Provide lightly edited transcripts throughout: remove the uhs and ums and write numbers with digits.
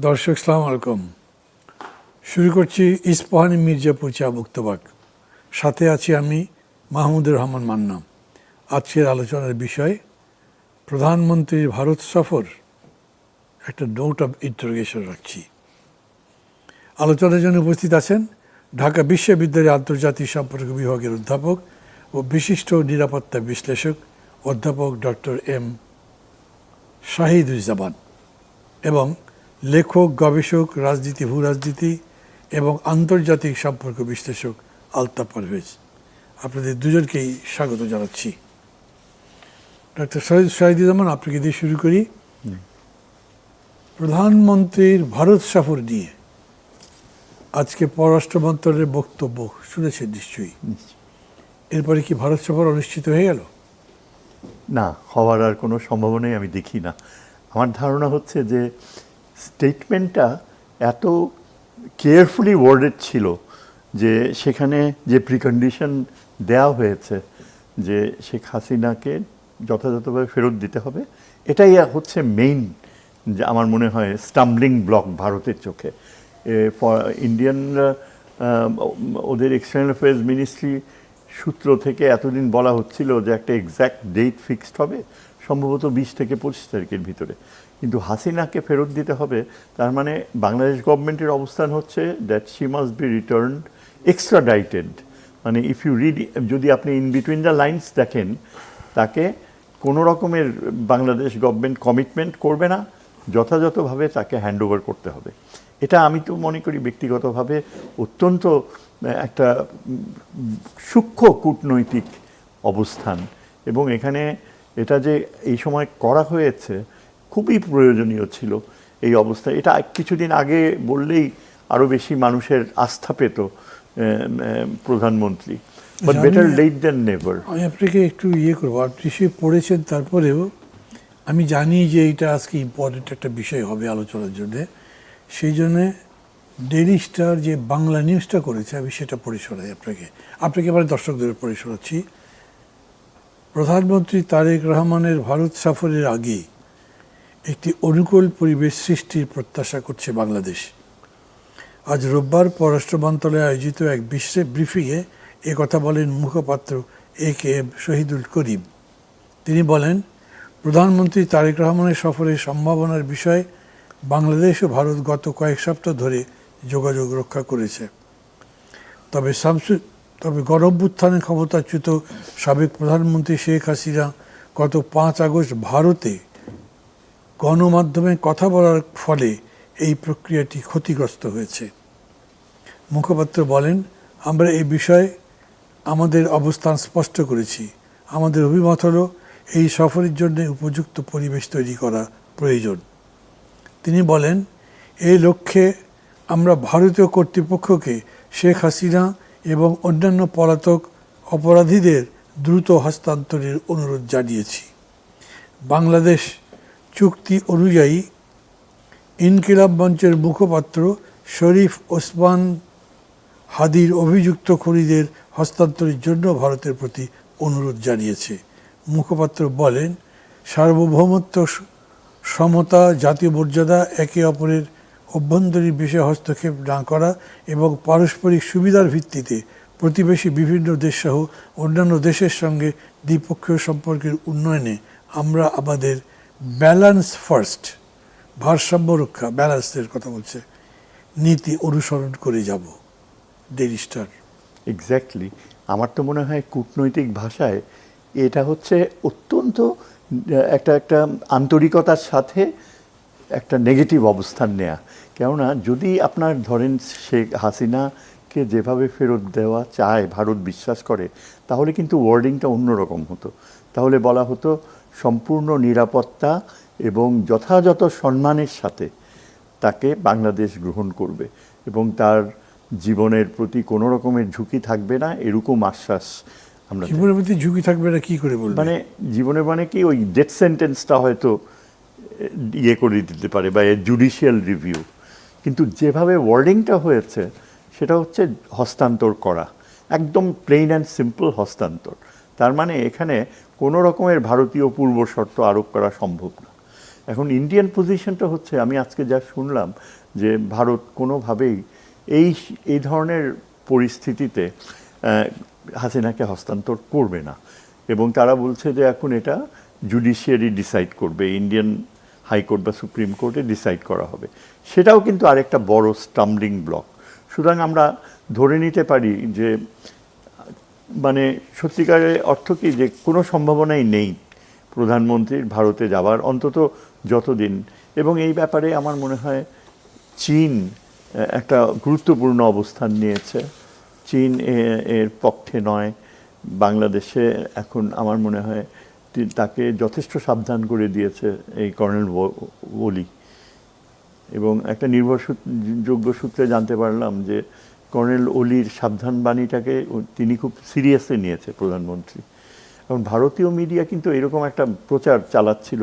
দর্শক সালাম আলাইকুম। শুরু করছি ইস্পাহানি মির্জাপুর চা মুক্তবাক। সাথে আছি আমি মাহমুদুর রহমান মান্না। আজকের আলোচনার বিষয় প্রধানমন্ত্রীর ভারত সফর, একটা নোট অফ ইন্টারোগেশন রাখছি। আলোচনার জন্য উপস্থিত আছেন ঢাকা বিশ্ববিদ্যালয়ের আন্তর্জাতিক সম্পর্ক বিভাগের অধ্যাপক ও বিশিষ্ট নিরাপত্তা বিশ্লেষক অধ্যাপক ডক্টর এম শাহিদুজ্জামান এবং লেখক, গবেষক, রাজনীতি, ভূরাজনীতি এবং আন্তর্জাতিক সম্পর্ক বিশ্লেষক আলতাফ পারভেজ। আপনাদের দুজনকেই স্বাগত জানাচ্ছি। ডক্টর শাহিদুজ্জামান, আপনাকে দিয়ে শুরু করি। প্রধানমন্ত্রীর ভারত সফর নিয়ে আজকে পররাষ্ট্র মন্ত্রণালয়ের বক্তব্য শুনেছেন নিশ্চয়ই। এরপরে কি ভারত সফর অনুষ্ঠিত হয়ে গেল? না, হওয়ার আর কোনো সম্ভাবনাই আমি দেখি না। আমার ধারণা হচ্ছে যে স্টেটমেন্টটা এত কেয়ারফুলি ওয়ার্ডেড ছিল যে সেখানে যে প্রিকন্ডিশন দেওয়া হয়েছে যে শেখ হাসিনাকে যথাযথভাবে ফেরত দিতে হবে, এটাই হচ্ছে মেইন, যে আমার মনে হয় স্টাম্বলিং ব্লক ভারতের চোখে। ইন্ডিয়ানরা ওদের এক্সটার্নাল অ্যাফেয়ার্স মিনিস্ট্রি সূত্র থেকে এতদিন বলা হচ্ছিল যে একটা এক্স্যাক্ট ডেট ফিক্সড হবে, সম্ভবত 20 থেকে 25 তারিখের ভিতরে। কিন্তু হাসিনাকে ফেরত দিতে হবে, তার মানে বাংলাদেশ গভর্নমেন্টের অবস্থান হচ্ছে that she must be returned extradited. মানে ইফ ইউ রিড, যদি আপনি ইন বিটুইন দ্য লাইন্স দেখেন, তাকে কোনো রকমের বাংলাদেশ গভর্নমেন্ট কমিটমেন্ট করবে না, যথাযথভাবে তাকে হ্যান্ড ওভার করতে হবে। এটা আমি তো মনে করি ব্যক্তিগতভাবে অত্যন্ত একটা সূক্ষ্ম কূটনৈতিক অবস্থান, এবং এখানে এটা যে এই সময় করা হয়েছে খুবই প্রয়োজনীয় ছিল এই অবস্থা। এটা কিছুদিন আগে বললেই আরও বেশি মানুষের আস্থা পেত প্রধানমন্ত্রী। But better late than never. আমি আপনাকে একটু করবো, আপনি সে পড়েছেন, তারপরেও আমি জানি যে এটা আজকে ইম্পর্টেন্ট একটা বিষয় হবে আলোচনার জন্যে। সেই জন্যে ডেইলি স্টার যে বাংলা নিউজটা করেছে, আমি সেটা পড়ে শোনাই আপনাকে এবার দর্শকদের পড়ে শোনাচ্ছি। প্রধানমন্ত্রী তারেক রহমানের ভারত সফরের আগে একটি অনুকূল পরিবেশ সৃষ্টির প্রত্যাশা করছে বাংলাদেশ। আজ রোববার পররাষ্ট্র মন্ত্রণালয়ে আয়োজিত এক ব্রিফিংয়ে কথা বলেন মুখপাত্র AKM শহীদুল করিম। তিনি বলেন, প্রধানমন্ত্রী তারেক রহমানের সফরের সম্ভাবনার বিষয়ে বাংলাদেশ ও ভারত গত কয়েক সপ্তাহ ধরে যোগাযোগ রক্ষা করেছে। তবে গণঅভ্যুত্থানে ক্ষমতাচ্যুত সাবেক প্রধানমন্ত্রী শেখ হাসিনা গত 5 আগস্ট ভারতে গণমাধ্যমে কথা বলার ফলে এই প্রক্রিয়াটি ক্ষতিগ্রস্ত হয়েছে। মুখপাত্র বলেন, আমরা এই বিষয়ে আমাদের অবস্থান স্পষ্ট করেছি। আমাদের অভিমত হলো এই সফরের জন্য উপযুক্ত পরিবেশ তৈরি করা প্রয়োজন। তিনি বলেন, এই লক্ষ্যে আমরা ভারতীয় কর্তৃপক্ষকে শেখ হাসিনা এবং অন্যান্য পলাতক অপরাধীদের দ্রুত হস্তান্তরের অনুরোধ জানিয়েছি। বাংলাদেশ চুক্তি অনুযায়ী ইনকিলাব মঞ্চের মুখপাত্র শরীফ ওসমান হাদির অভিযুক্ত খুনিদের হস্তান্তরের জন্য ভারতের প্রতি অনুরোধ জানিয়েছে। মুখপাত্র বলেন, সার্বভৌমত্ব, সমতা, জাতীয় মর্যাদা, একে অপরের অভ্যন্তরীণ বিষয়ে হস্তক্ষেপ না করা এবং পারস্পরিক সুবিধার ভিত্তিতে প্রতিবেশী বিভিন্ন দেশসহ অন্যান্য দেশের সঙ্গে দ্বিপক্ষীয় সম্পর্কের উন্নয়নে আমরা আমাদের ব্যালেন্স ফার্স্ট, ভারসাম্য রক্ষা, ব্যালেন্সের কথা বলছে, নীতি অনুসরণ করে যাব। Daily star. এক্স্যাক্টলি। আমার তো মনে হয় কূটনৈতিক ভাষায় এটা হচ্ছে অত্যন্ত একটা আন্তরিকতার সাথে একটা নেগেটিভ অবস্থান নেয়া। কেননা যদি আপনার ধরেন শেখ হাসিনাকে যেভাবে ফেরত দেওয়া চায় ভারত বিশ্বাস করে, তাহলে কিন্তু ওয়ার্ডিংটা অন্যরকম হতো। তাহলে বলা হতো সম্পূর্ণ নিরাপত্তা এবং যথাযথ সম্মানের সাথে তাকে বাংলাদেশ গ্রহণ করবে এবং তার জীবনের প্রতি কোনো রকমের ঝুঁকি থাকবে না, এরকম আশ্বাস আমরা। জীবনের প্রতি ঝুঁকি থাকবে না কি করে বলবো? মানে জীবনের মানে কি, ওই ডেথ সেন্টেন্সটা হয়তো করে দিতে পারে বা জুডিশিয়াল রিভিউ। কিন্তু যেভাবে ওয়ার্ডিংটা হয়েছে সেটা হচ্ছে হস্তান্তর করা, একদম প্লেন অ্যান্ড সিম্পল হস্তান্তর। তার মানে এখানে কোনো রকমের ভারতীয় পূর্ব শর্ত আরোপ করা সম্ভব না। এখন ইন্ডিয়ান পজিশনটা হচ্ছে, আমি আজকে যা শুনলাম যে ভারত কোনোভাবেই এই ধরনের পরিস্থিতিতে হাসিনাকে হস্তান্তর করবে না, এবং তারা বলছে যে এখন এটা জুডিশিয়ারি ডিসাইড করবে, ইন্ডিয়ান হাইকোর্ট বা সুপ্রিম কোর্টে ডিসাইড করা হবে। সেটাও কিন্তু আরেকটা বড় স্টাম্বলিং ব্লক। সুতরাং আমরা ধরে নিতে পারি যে মানে সত্যিকারের অর্থ কি, যে কোনো সম্ভাবনাই নেই প্রধানমন্ত্রীর ভারতে যাওয়ার, অন্তত যতদিন। এবং এই ব্যাপারে আমার মনে হয় চীন একটা গুরুত্বপূর্ণ অবস্থান নিয়েছে। চীন এর পক্ষে নয়। বাংলাদেশে এখন আমার মনে হয় তাকে যথেষ্ট সাবধান করে দিয়েছে এই কর্নেল ওলি। এবং একটা নির্ভরযোগ্য সূত্রে জানতে পারলাম যে কর্নেল ওলির সাবধান বাণীটাকে তিনি খুব সিরিয়াসলি নিয়েছে প্রধানমন্ত্রী। এখন ভারতীয় মিডিয়া কিন্তু এরকম একটা প্রচার চালাচ্ছিল।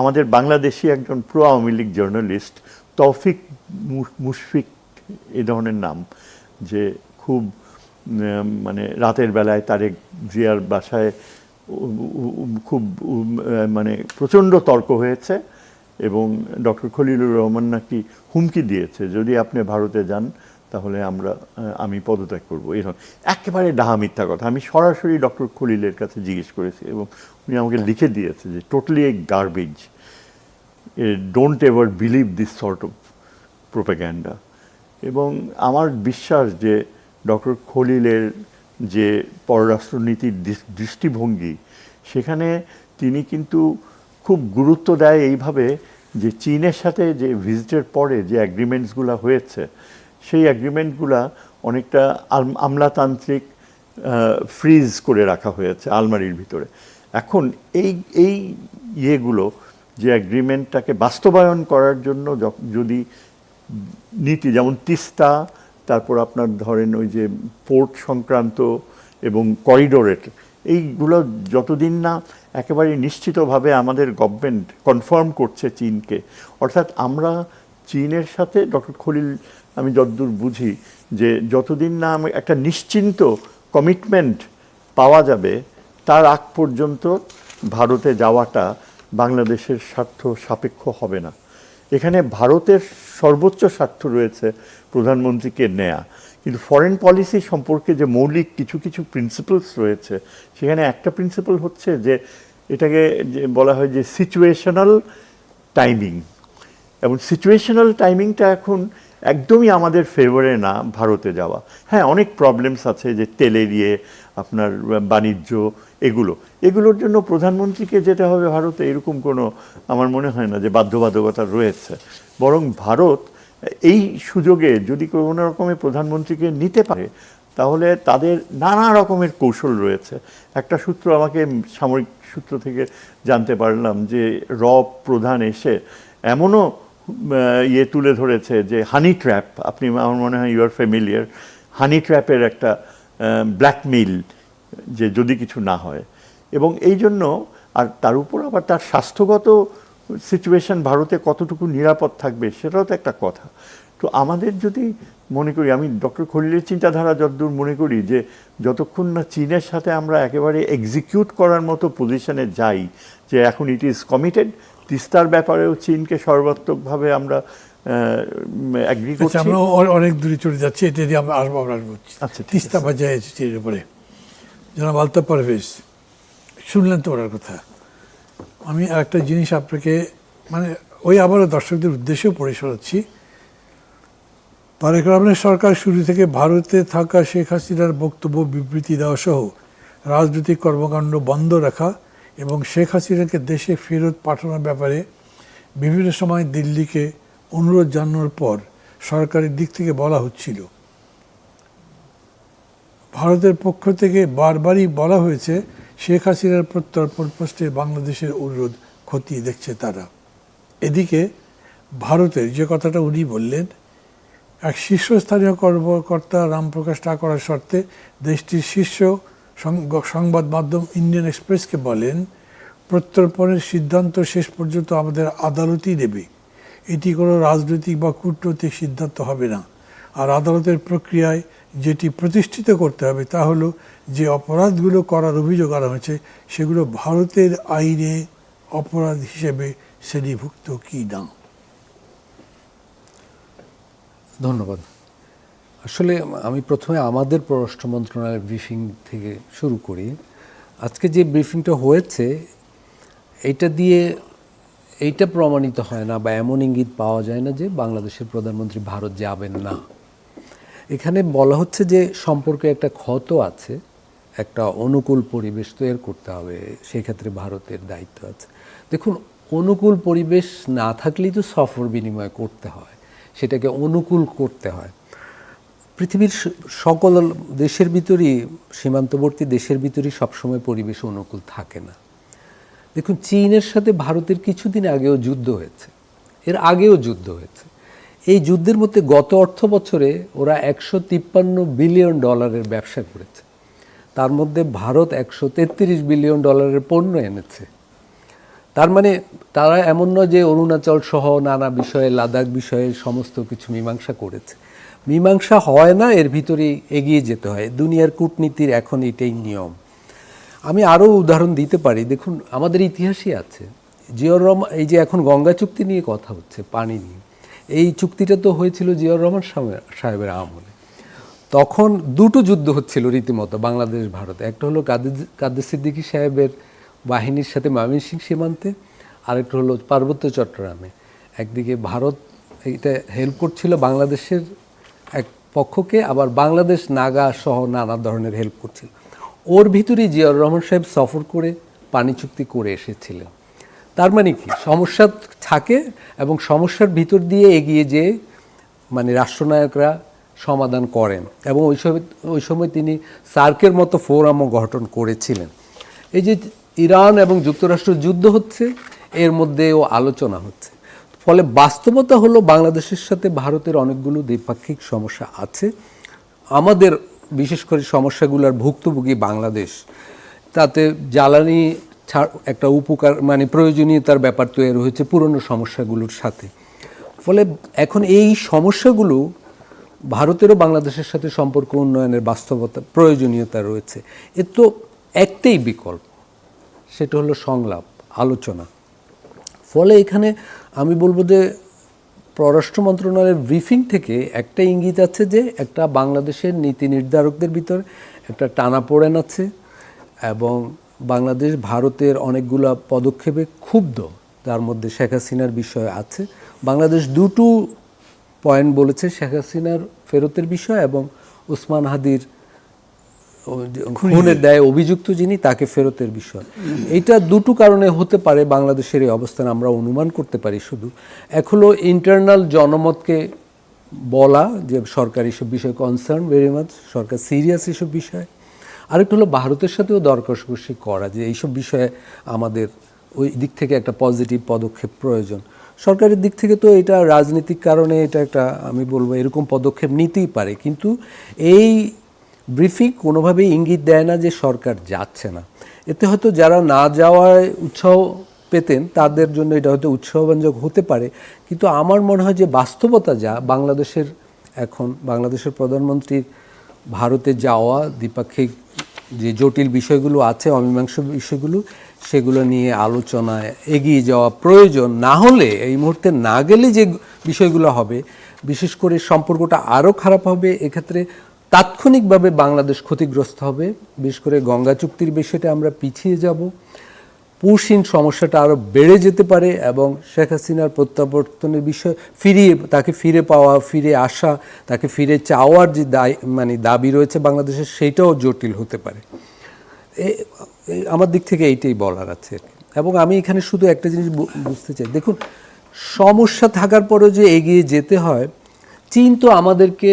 আমাদের বাংলাদেশি একজন প্রো আওয়ামী লীগ জার্নালিস্ট তৌফিক মুশফিক এ ধরনের নাম, যে খুব মানে রাতের বেলায় তারেক জিয়ার বাসায় খুব মানে প্রচণ্ড তর্ক হয়েছে, এবং ডক্টর খলিলুর রহমান নাকি হুমকি দিয়েছে যদি আপনি ভারতে যান তাহলে আমি পদত্যাগ করবো। এরকম একেবারে ডাহা মিথ্যা কথা। আমি সরাসরি ডক্টর খলিলের কাছে জিজ্ঞেস করেছি এবং উনি আমাকে লিখে দিয়েছে যে totally A garbage, don't ever believe this sort of propaganda. এবং আমার বিশ্বাস যে ডক্টর খলিলের যে পররাষ্ট্রনীতির দৃষ্টিভঙ্গি, সেখানে তিনি কিন্তু খুব গুরুত্ব দেয় এইভাবে যে চীনের সাথে যে ভিজিটের পরে যে অ্যাগ্রিমেন্টসগুলো হয়েছে, সেই অ্যাগ্রিমেন্টগুলো অনেকটা আমলাতান্ত্রিক ফ্রিজ করে রাখা হয়েছে আলমারির ভিতরে। এখন এই ইয়েগুলো যে অ্যাগ্রিমেন্টটাকে বাস্তবায়ন করার জন্য যদি নীতি, যেমন তিস্তা, তারপর আপনার ধরেন ওই যে পোর্ট সংক্রান্ত এবং করিডোরের, এইগুলো যতদিন না একেবারে নিশ্চিতভাবে আমাদের গভর্নমেন্ট কনফার্ম করছে চীনকে, অর্থাৎ আমরা চীনের সাথে, ডক্টর খলিল আমি যতদূর বুঝি যে যতদিন না একটা নিশ্চিন্ত কমিটমেন্ট পাওয়া যাবে তার আগ পর্যন্ত ভারতে যাওয়াটা বাংলাদেশের স্বার্থ সাপেক্ষ হবে না। এখানে ভারতের সর্বোচ্চ স্বার্থ রয়েছে প্রধানমন্ত্রীকে নেয়া, কিন্তু ফরেন পলিসি সম্পর্কে যে মৌলিক কিছু কিছু প্রিন্সিপালস রয়েছে, সেখানে একটা প্রিন্সিপাল হচ্ছে যে এটাকে যে বলা হয় যে সিচুয়েশনাল টাইমিং, এবং সিচুয়েশনাল টাইমিংটা এখন একদমই আমাদের ফেভারে না ভারতে যাওয়া। হ্যাঁ, অনেক প্রবলেমস আছে, যে তেলের আপনার বাণিজ্য, এগুলোর জন্য প্রধানমন্ত্রীকে যেতে হবে ভারতে, এরকম কোনো আমার মনে হয় না যে বাধ্যবাধকতা রয়েছে। বরং ভারত এই সুযোগে যদি কোনো রকমের প্রধানমন্ত্রীকে নিতে পারে, তাহলে তাদের নানা রকমের কৌশল রয়েছে। একটা সূত্র আমাকে সামরিক সূত্র থেকে জানতে পারলাম যে প্রধান এসে এমনও তুলে ধরেছে যে হানি ট্র্যাপ, আপনি আমার মনে হয় ইউ আর ফ্যামিলিয়ার, হানি ট্র্যাপের একটা ব্ল্যাকমেইল, যে যদি কিছু না হয়। এবং এই জন্য, আর তার উপর আবার তার স্বাস্থ্যগত সিচুয়েশন ভারতে কতটুকু নিরাপদ থাকবে সেটাও তো একটা কথা। তো আমাদের যদি মনে করি, আমি ডক্টর খলিলের চিন্তাধারা যতদূর মনে করি, যে যতক্ষণ না চীনের সাথে আমরা একেবারে এক্সিকিউট করার মতো পজিশনে যাই, যে এখন ইট ইজ কমিটেড, তিস্তার ব্যাপারেও চীনকে সর্বাত্মকভাবে আমরা অ্যাগ্রি করছি। আমরা অনেক দূরে চলে যাচ্ছি, এটা দিয়ে আমরা আসবো। আচ্ছা, তিস্তা বাজায় চীনের উপরে জনাব আলতাফ পারভেজ, শুনলেন তো ওনার কথা। আমি আরেকটা জিনিস আপনাকে মানে আবারও দর্শকদের উদ্দেশ্যেও পড়ে শোনাচ্ছি। তারেক রহমানের সরকার শুরু থেকে ভারতে থাকা শেখ হাসিনার বক্তব্য, বিবৃতি দেওয়া সহ রাজনৈতিক কর্মকাণ্ড বন্ধ রাখা এবং শেখ হাসিনাকে দেশে ফেরত পাঠানোর ব্যাপারে বিভিন্ন সময় দিল্লিকে অনুরোধ জানানোর পর সরকারের দিক থেকে বলা হচ্ছিল। ভারতের পক্ষ থেকে বারবারই বলা হয়েছে শেখ হাসিনার প্রত্যর্পণ প্রশ্নে বাংলাদেশের অনুরোধ খতিয়ে দেখছে তারা। এদিকে ভারতের যে কথাটা উনি বললেন, এক শীর্ষস্থানীয় কর্মকর্তা রামপ্রকাশ টাকরার শর্তে দেশটির শীর্ষ সংবাদ মাধ্যম ইন্ডিয়ান এক্সপ্রেসকে বলেন, প্রত্যর্পণের সিদ্ধান্ত শেষ পর্যন্ত আমাদের আদালতই নেবে। এটি কোনো রাজনৈতিক বা কূটনৈতিক সিদ্ধান্ত হবে না। আর আদালতের প্রক্রিয়ায় যেটি প্রতিষ্ঠিত করতে হবে তা হলো যে অপরাধগুলো করার অভিযোগ আনা হয়েছে সেগুলো ভারতের আইনে অপরাধ হিসেবে শ্রেণীভুক্ত কি না? ধন্যবাদ। আসলে আমি প্রথমে আমাদের পররাষ্ট্র মন্ত্রণালয়ের ব্রিফিং থেকে শুরু করি। আজকে যে ব্রিফিংটা হয়েছে এইটা দিয়ে এইটা প্রমাণিত হয় না বা এমন ইঙ্গিত পাওয়া যায় না যে বাংলাদেশের প্রধানমন্ত্রী ভারত যাবেন না। এখানে বলা হচ্ছে যে সম্পর্কে একটা ক্ষত আছে, একটা অনুকূল পরিবেশ তৈরি করতে হবে, সেক্ষেত্রে ভারতের দায়িত্ব আছে। দেখুন, অনুকূল পরিবেশ না থাকলেই তো সফর বিনিময় করতে হয়, সেটাকে অনুকূল করতে হয়। পৃথিবীর সকল দেশের ভিতরই, সীমান্তবর্তী দেশের ভিতরই সবসময় পরিবেশ অনুকূল থাকে না। দেখুন, চীনের সাথে ভারতের কিছুদিন আগেও যুদ্ধ হয়েছে, এর আগেও যুদ্ধ হয়েছে। এই যুদ্ধের মধ্যে গত অর্থ বছরে ওরা $153 বিলিয়ন ব্যবসা করেছে। তার মধ্যে ভারত $133 বিলিয়ন পণ্য এনেছে। তার মানে তারা এমন নয় যে অরুণাচল সহ নানা বিষয়ে, লাদাখ বিষয়ে সমস্ত কিছু মীমাংসা করেছে। মীমাংসা হয় না, এর ভিতরেই এগিয়ে যেতে হয়। দুনিয়ার কূটনীতির এখন এটাই নিয়ম। আমি আরও উদাহরণ দিতে পারি। দেখুন, আমাদের ইতিহাসই আছে। জিয়াউর রহমান, এই যে এখন গঙ্গা চুক্তি নিয়ে কথা হচ্ছে, পানি নিয়ে, এই চুক্তিটা তো হয়েছিল জিয়াউর রহমান সাহেবের আমলে। তখন দুটো যুদ্ধ হচ্ছিল রীতিমতো বাংলাদেশ ভারতে। একটা হলো কাদের সিদ্দিকী সাহেবের বাহিনীর সাথে ময়মনসিংহ সীমান্তে, আরেকটা হলো পার্বত্য চট্টগ্রামে। একদিকে ভারত এটা হেল্প করছিল বাংলাদেশের এক পক্ষকে, আবার বাংলাদেশ নাগা সহ নানা ধরনের হেল্প করছিল। ওর ভিতরেই জিয়াউর রহমান সাহেব সফর করে পানি চুক্তি করে এসেছিলেন। তার মানে কি, সমস্যা থাকে এবং সমস্যার ভিতর দিয়ে এগিয়ে যেয়ে মানে রাষ্ট্রনায়করা সমাধান করেন, এবং ওই সময় তিনি সার্কের মতো ফোরামও গঠন করেছিলেন। এই যে ইরান এবং যুক্তরাষ্ট্র যুদ্ধ হচ্ছে, এর মধ্যেও আলোচনা হচ্ছে। ফলে বাস্তবতা হলো বাংলাদেশের সাথে ভারতের অনেকগুলো দ্বিপাক্ষিক সমস্যা আছে। আমাদের বিশেষ করে সমস্যাগুলোর ভুক্তভোগী বাংলাদেশ। তাতে জ্বালানি একটা উপকার মানে প্রয়োজনীয়তার ব্যাপার তৈরি হয়েছে পুরনো সমস্যাগুলোর সাথে। ফলে এখন এই সমস্যাগুলো ভারতেরও বাংলাদেশের সাথে সম্পর্ক উন্নয়নের বাস্তবতা প্রয়োজনীয়তা রয়েছে। এর তো একটাই বিকল্প, সেটা হলো সংলাপ, আলোচনা। ফলে এখানে আমি বলবো যে পররাষ্ট্র মন্ত্রণালয়ের ব্রিফিং থেকে একটা ইঙ্গিত আছে যে একটা বাংলাদেশের নীতি নির্ধারকদের ভিতর একটা টানাপোড়েন আছে, এবং বাংলাদেশ ভারতের অনেকগুলো পদক্ষেপে ক্ষুব্ধ। তার মধ্যে শেখ হাসিনার বিষয় আছে। বাংলাদেশ দুটো পয়েন্ট বলেছে, শেখ হাসিনার ফেরতের বিষয় এবং ওসমান হাদির খুনের দায়ে অভিযুক্ত যিনি, তাকে ফেরতের বিষয়। এইটা দুটো কারণে হতে পারে বাংলাদেশের এই অবস্থান, আমরা অনুমান করতে পারি। শুধু এক হলো ইন্টারনাল জনমতকে বলা যে সরকার এইসব বিষয়ে কনসার্ন ভেরি মাচ, সরকার সিরিয়াস এইসব বিষয়ে। আরেকটা হলো ভারতের সাথেও দর কষাকষি করা যে এইসব বিষয়ে আমাদের ওই দিক থেকে একটা পজিটিভ পদক্ষেপ প্রয়োজন। সরকারের দিক থেকে তো এটা রাজনৈতিক কারণে এটা একটা, আমি বলবো এরকম পদক্ষেপ নিতেই পারে, কিন্তু এই ব্রিফিং কোনোভাবেই ইঙ্গিত দেয় না যে সরকার যাচ্ছে না। এতে হয়তো যারা না যাওয়ায় উৎসাহ পেতেন তাদের জন্য এটা হয়তো উৎসাহব্যঞ্জক হতে পারে, কিন্তু আমার মনে হয় যে বাস্তবতা যা, বাংলাদেশের এখন বাংলাদেশের প্রধানমন্ত্রীর ভারতে যাওয়া, দ্বিপাক্ষিক যে জটিল বিষয়গুলো আছে, অমীমাংস বিষয়গুলো, সেগুলো নিয়ে আলোচনায় এগিয়ে যাওয়া প্রয়োজন। না হলে এই মুহূর্তে না গেলে যে বিষয়গুলো হবে, বিশেষ করে সম্পর্কটা আরও খারাপ হবে। এক্ষেত্রে তাৎক্ষণিকভাবে বাংলাদেশ ক্ষতিগ্রস্ত হবে। বিশেষ করে গঙ্গা চুক্তির বিষয়টা আমরা পিছিয়ে যাব, পুশিন সমস্যাটা আরও বেড়ে যেতে পারে, এবং শেখ হাসিনার প্রত্যাবর্তনের বিষয় তাকে ফিরে পাওয়া, ফিরে আসা, তাকে ফিরে চাওয়ার যে দাবি রয়েছে বাংলাদেশের, সেইটাও জটিল হতে পারে। আমার দিক থেকে এইটাই বলার আছে। এবং আমি এখানে শুধু একটা জিনিস বুঝতে চাই, দেখুন সমস্যা থাকার পরেও যে এগিয়ে যেতে হয়, চীন তো আমাদেরকে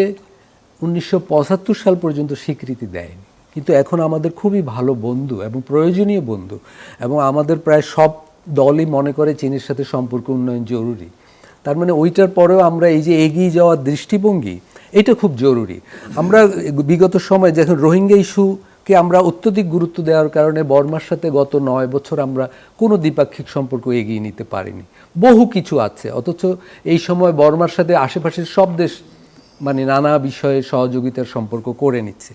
1975 সাল পর্যন্ত স্বীকৃতি দেয়নি, কিন্তু এখন আমাদের খুবই ভালো বন্ধু এবং প্রয়োজনীয় বন্ধু, এবং আমাদের প্রায় সব দলই মনে করে চীনের সাথে সম্পর্ক উন্নয়ন জরুরি। তার মানে ওইটার পরেও আমরা এই যে এগিয়ে যাওয়ার দৃষ্টিভঙ্গি, এটা খুব জরুরি। আমরা বিগত সময়ে যখন রোহিঙ্গা ইস্যুকে আমরা অত্যধিক গুরুত্ব দেওয়ার কারণে বর্মার সাথে গত 9 বছর আমরা কোনো দ্বিপাক্ষিক সম্পর্ক এগিয়ে নিতে পারিনি। বহু কিছু আছে, অথচ এই সময় বর্মার সাথে আশেপাশের সব দেশ নানা বিষয়ে সহযোগিতার সম্পর্ক করে নিচ্ছে।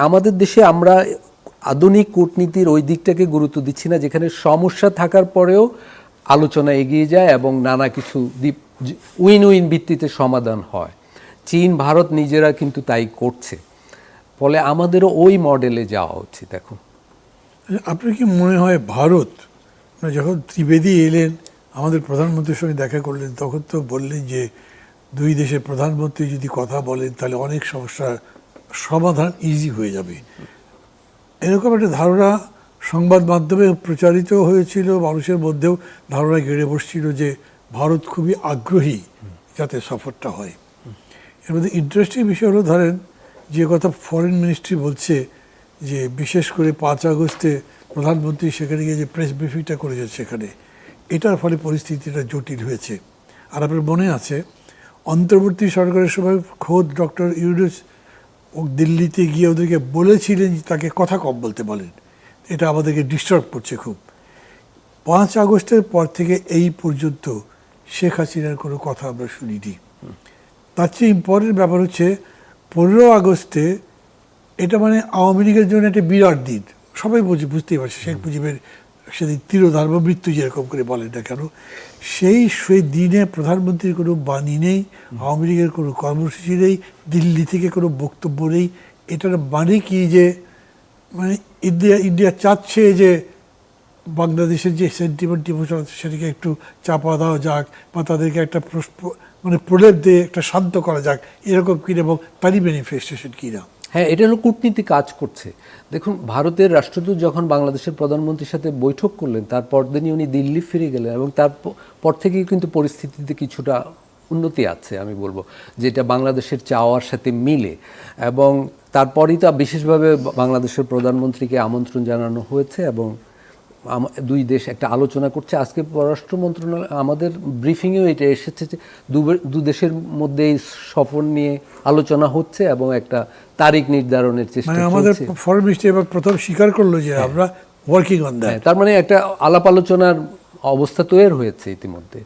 আমাদের দেশে আমরা আধুনিক কূটনীতির ওই দিকটাকে গুরুত্ব দিচ্ছি না, যেখানে সমস্যা থাকার পরেও আলোচনা এগিয়ে যায় এবং নানা কিছু উইন উইন ভিত্তিতে সমাধান হয়। চীন ভারত নিজেরা কিন্তু তাই করছে, ফলে আমাদেরও ওই মডেলে যাওয়া উচিত এখন। আপনার কি মনে হয় ভারত যখন ত্রিবেদী এলেন আমাদের প্রধানমন্ত্রীর সঙ্গে দেখা করলেন, তখন তো বললেন যে দুই দেশের প্রধানমন্ত্রী যদি কথা বলেন তাহলে অনেক সমস্যার সমাধান ইজি হয়ে যাবে, এরকম একটা ধারণা সংবাদ মাধ্যমে প্রচারিত হয়েছিল, মানুষের মধ্যেও ধারণা গেড়ে বসছিল যে ভারত খুবই আগ্রহী যাতে সফরটা হয়। এর মধ্যে ইন্টারেস্টিং বিষয় হলো, ধরেন যে কথা ফরেন মিনিস্ট্রি বলছে যে বিশেষ করে 5 আগস্টে প্রধানমন্ত্রী সেখানে গিয়ে যে প্রেস ব্রিফিংটা করেছে, সেখানে এটার ফলে পরিস্থিতিটা জটিল হয়েছে। আর আপনার মনে আছে অন্তর্বর্তী সরকারের সময় খোদ ডক্টর ইউনূস দিল্লিতে গিয়ে ওদেরকে বলেছিলেন যে তাকে কথা কম বলতে বলেন, এটা আমাদেরকে ডিস্টার্ব করছে খুব। 5 আগস্টের পর থেকে এই পর্যন্ত শেখ হাসিনার কোনো কথা আমরা শুনিনি। তার চেয়ে ইম্পর্টেন্ট ব্যাপার হচ্ছে 15 আগস্টে, এটা মানে আওয়ামী লীগের জন্য একটা বিরাট দিন, সবাই বুঝতেই পারছে। শেখ মুজিবের সেদিন তিরোধার বা মৃত্যু যেরকম করে বলেন না কেন, সেই দিনে প্রধানমন্ত্রীর কোনো বাণী নেই, আওয়ামী লীগের কোনো কর্মসূচি নেই, দিল্লি থেকে কোনো বক্তব্য নেই। এটার মানে কি যে মানে ইন্ডিয়া চাচ্ছে যে বাংলাদেশের যে সেন্টিমেন্ট ইমোশন আছে সেটাকে একটু চাপা দেওয়া যাক, বা তাদেরকে একটা মানে প্রলেপ দিয়ে একটা শান্ত করা যাক, এরকম কিনা, এবং তারই ম্যানিফেস্টেশন কিনা। হ্যাঁ, এটা হলো কূটনীতি কাজ করছে। দেখুন, ভারতের রাষ্ট্রদূত যখন বাংলাদেশের প্রধানমন্ত্রীর সাথে বৈঠক করলেন, তারপর দিনই উনি দিল্লি ফিরে গেলেন, এবং তারপর থেকেই কিন্তু পরিস্থিতিতে কিছুটা উন্নতি আছে আমি বলবো, যেটা বাংলাদেশের চাওয়ার সাথে মিলে। এবং তারপরই তো বিশেষভাবে বাংলাদেশের প্রধানমন্ত্রীকে আমন্ত্রণ জানানো হয়েছে এবং দুই দেশ একটা আলোচনা করছে। আজকে পররাষ্ট্র মন্ত্রণালয় আমাদের ব্রিফিংয়েও এটা এসেছে যে দু দেশের মধ্যে এই সফর নিয়ে আলোচনা হচ্ছে এবং একটা তারিখ নির্ধারণের চেষ্টা মানে চলছে। আমাদের ফরেন মিনিস্টার এবার প্রথম স্বীকার করলো যে আমরা ওয়ার্কিং অন দ্যাট। তার মানে একটা আলাপ আলোচনার অবস্থা তৈরি হয়েছে ইতিমধ্যে।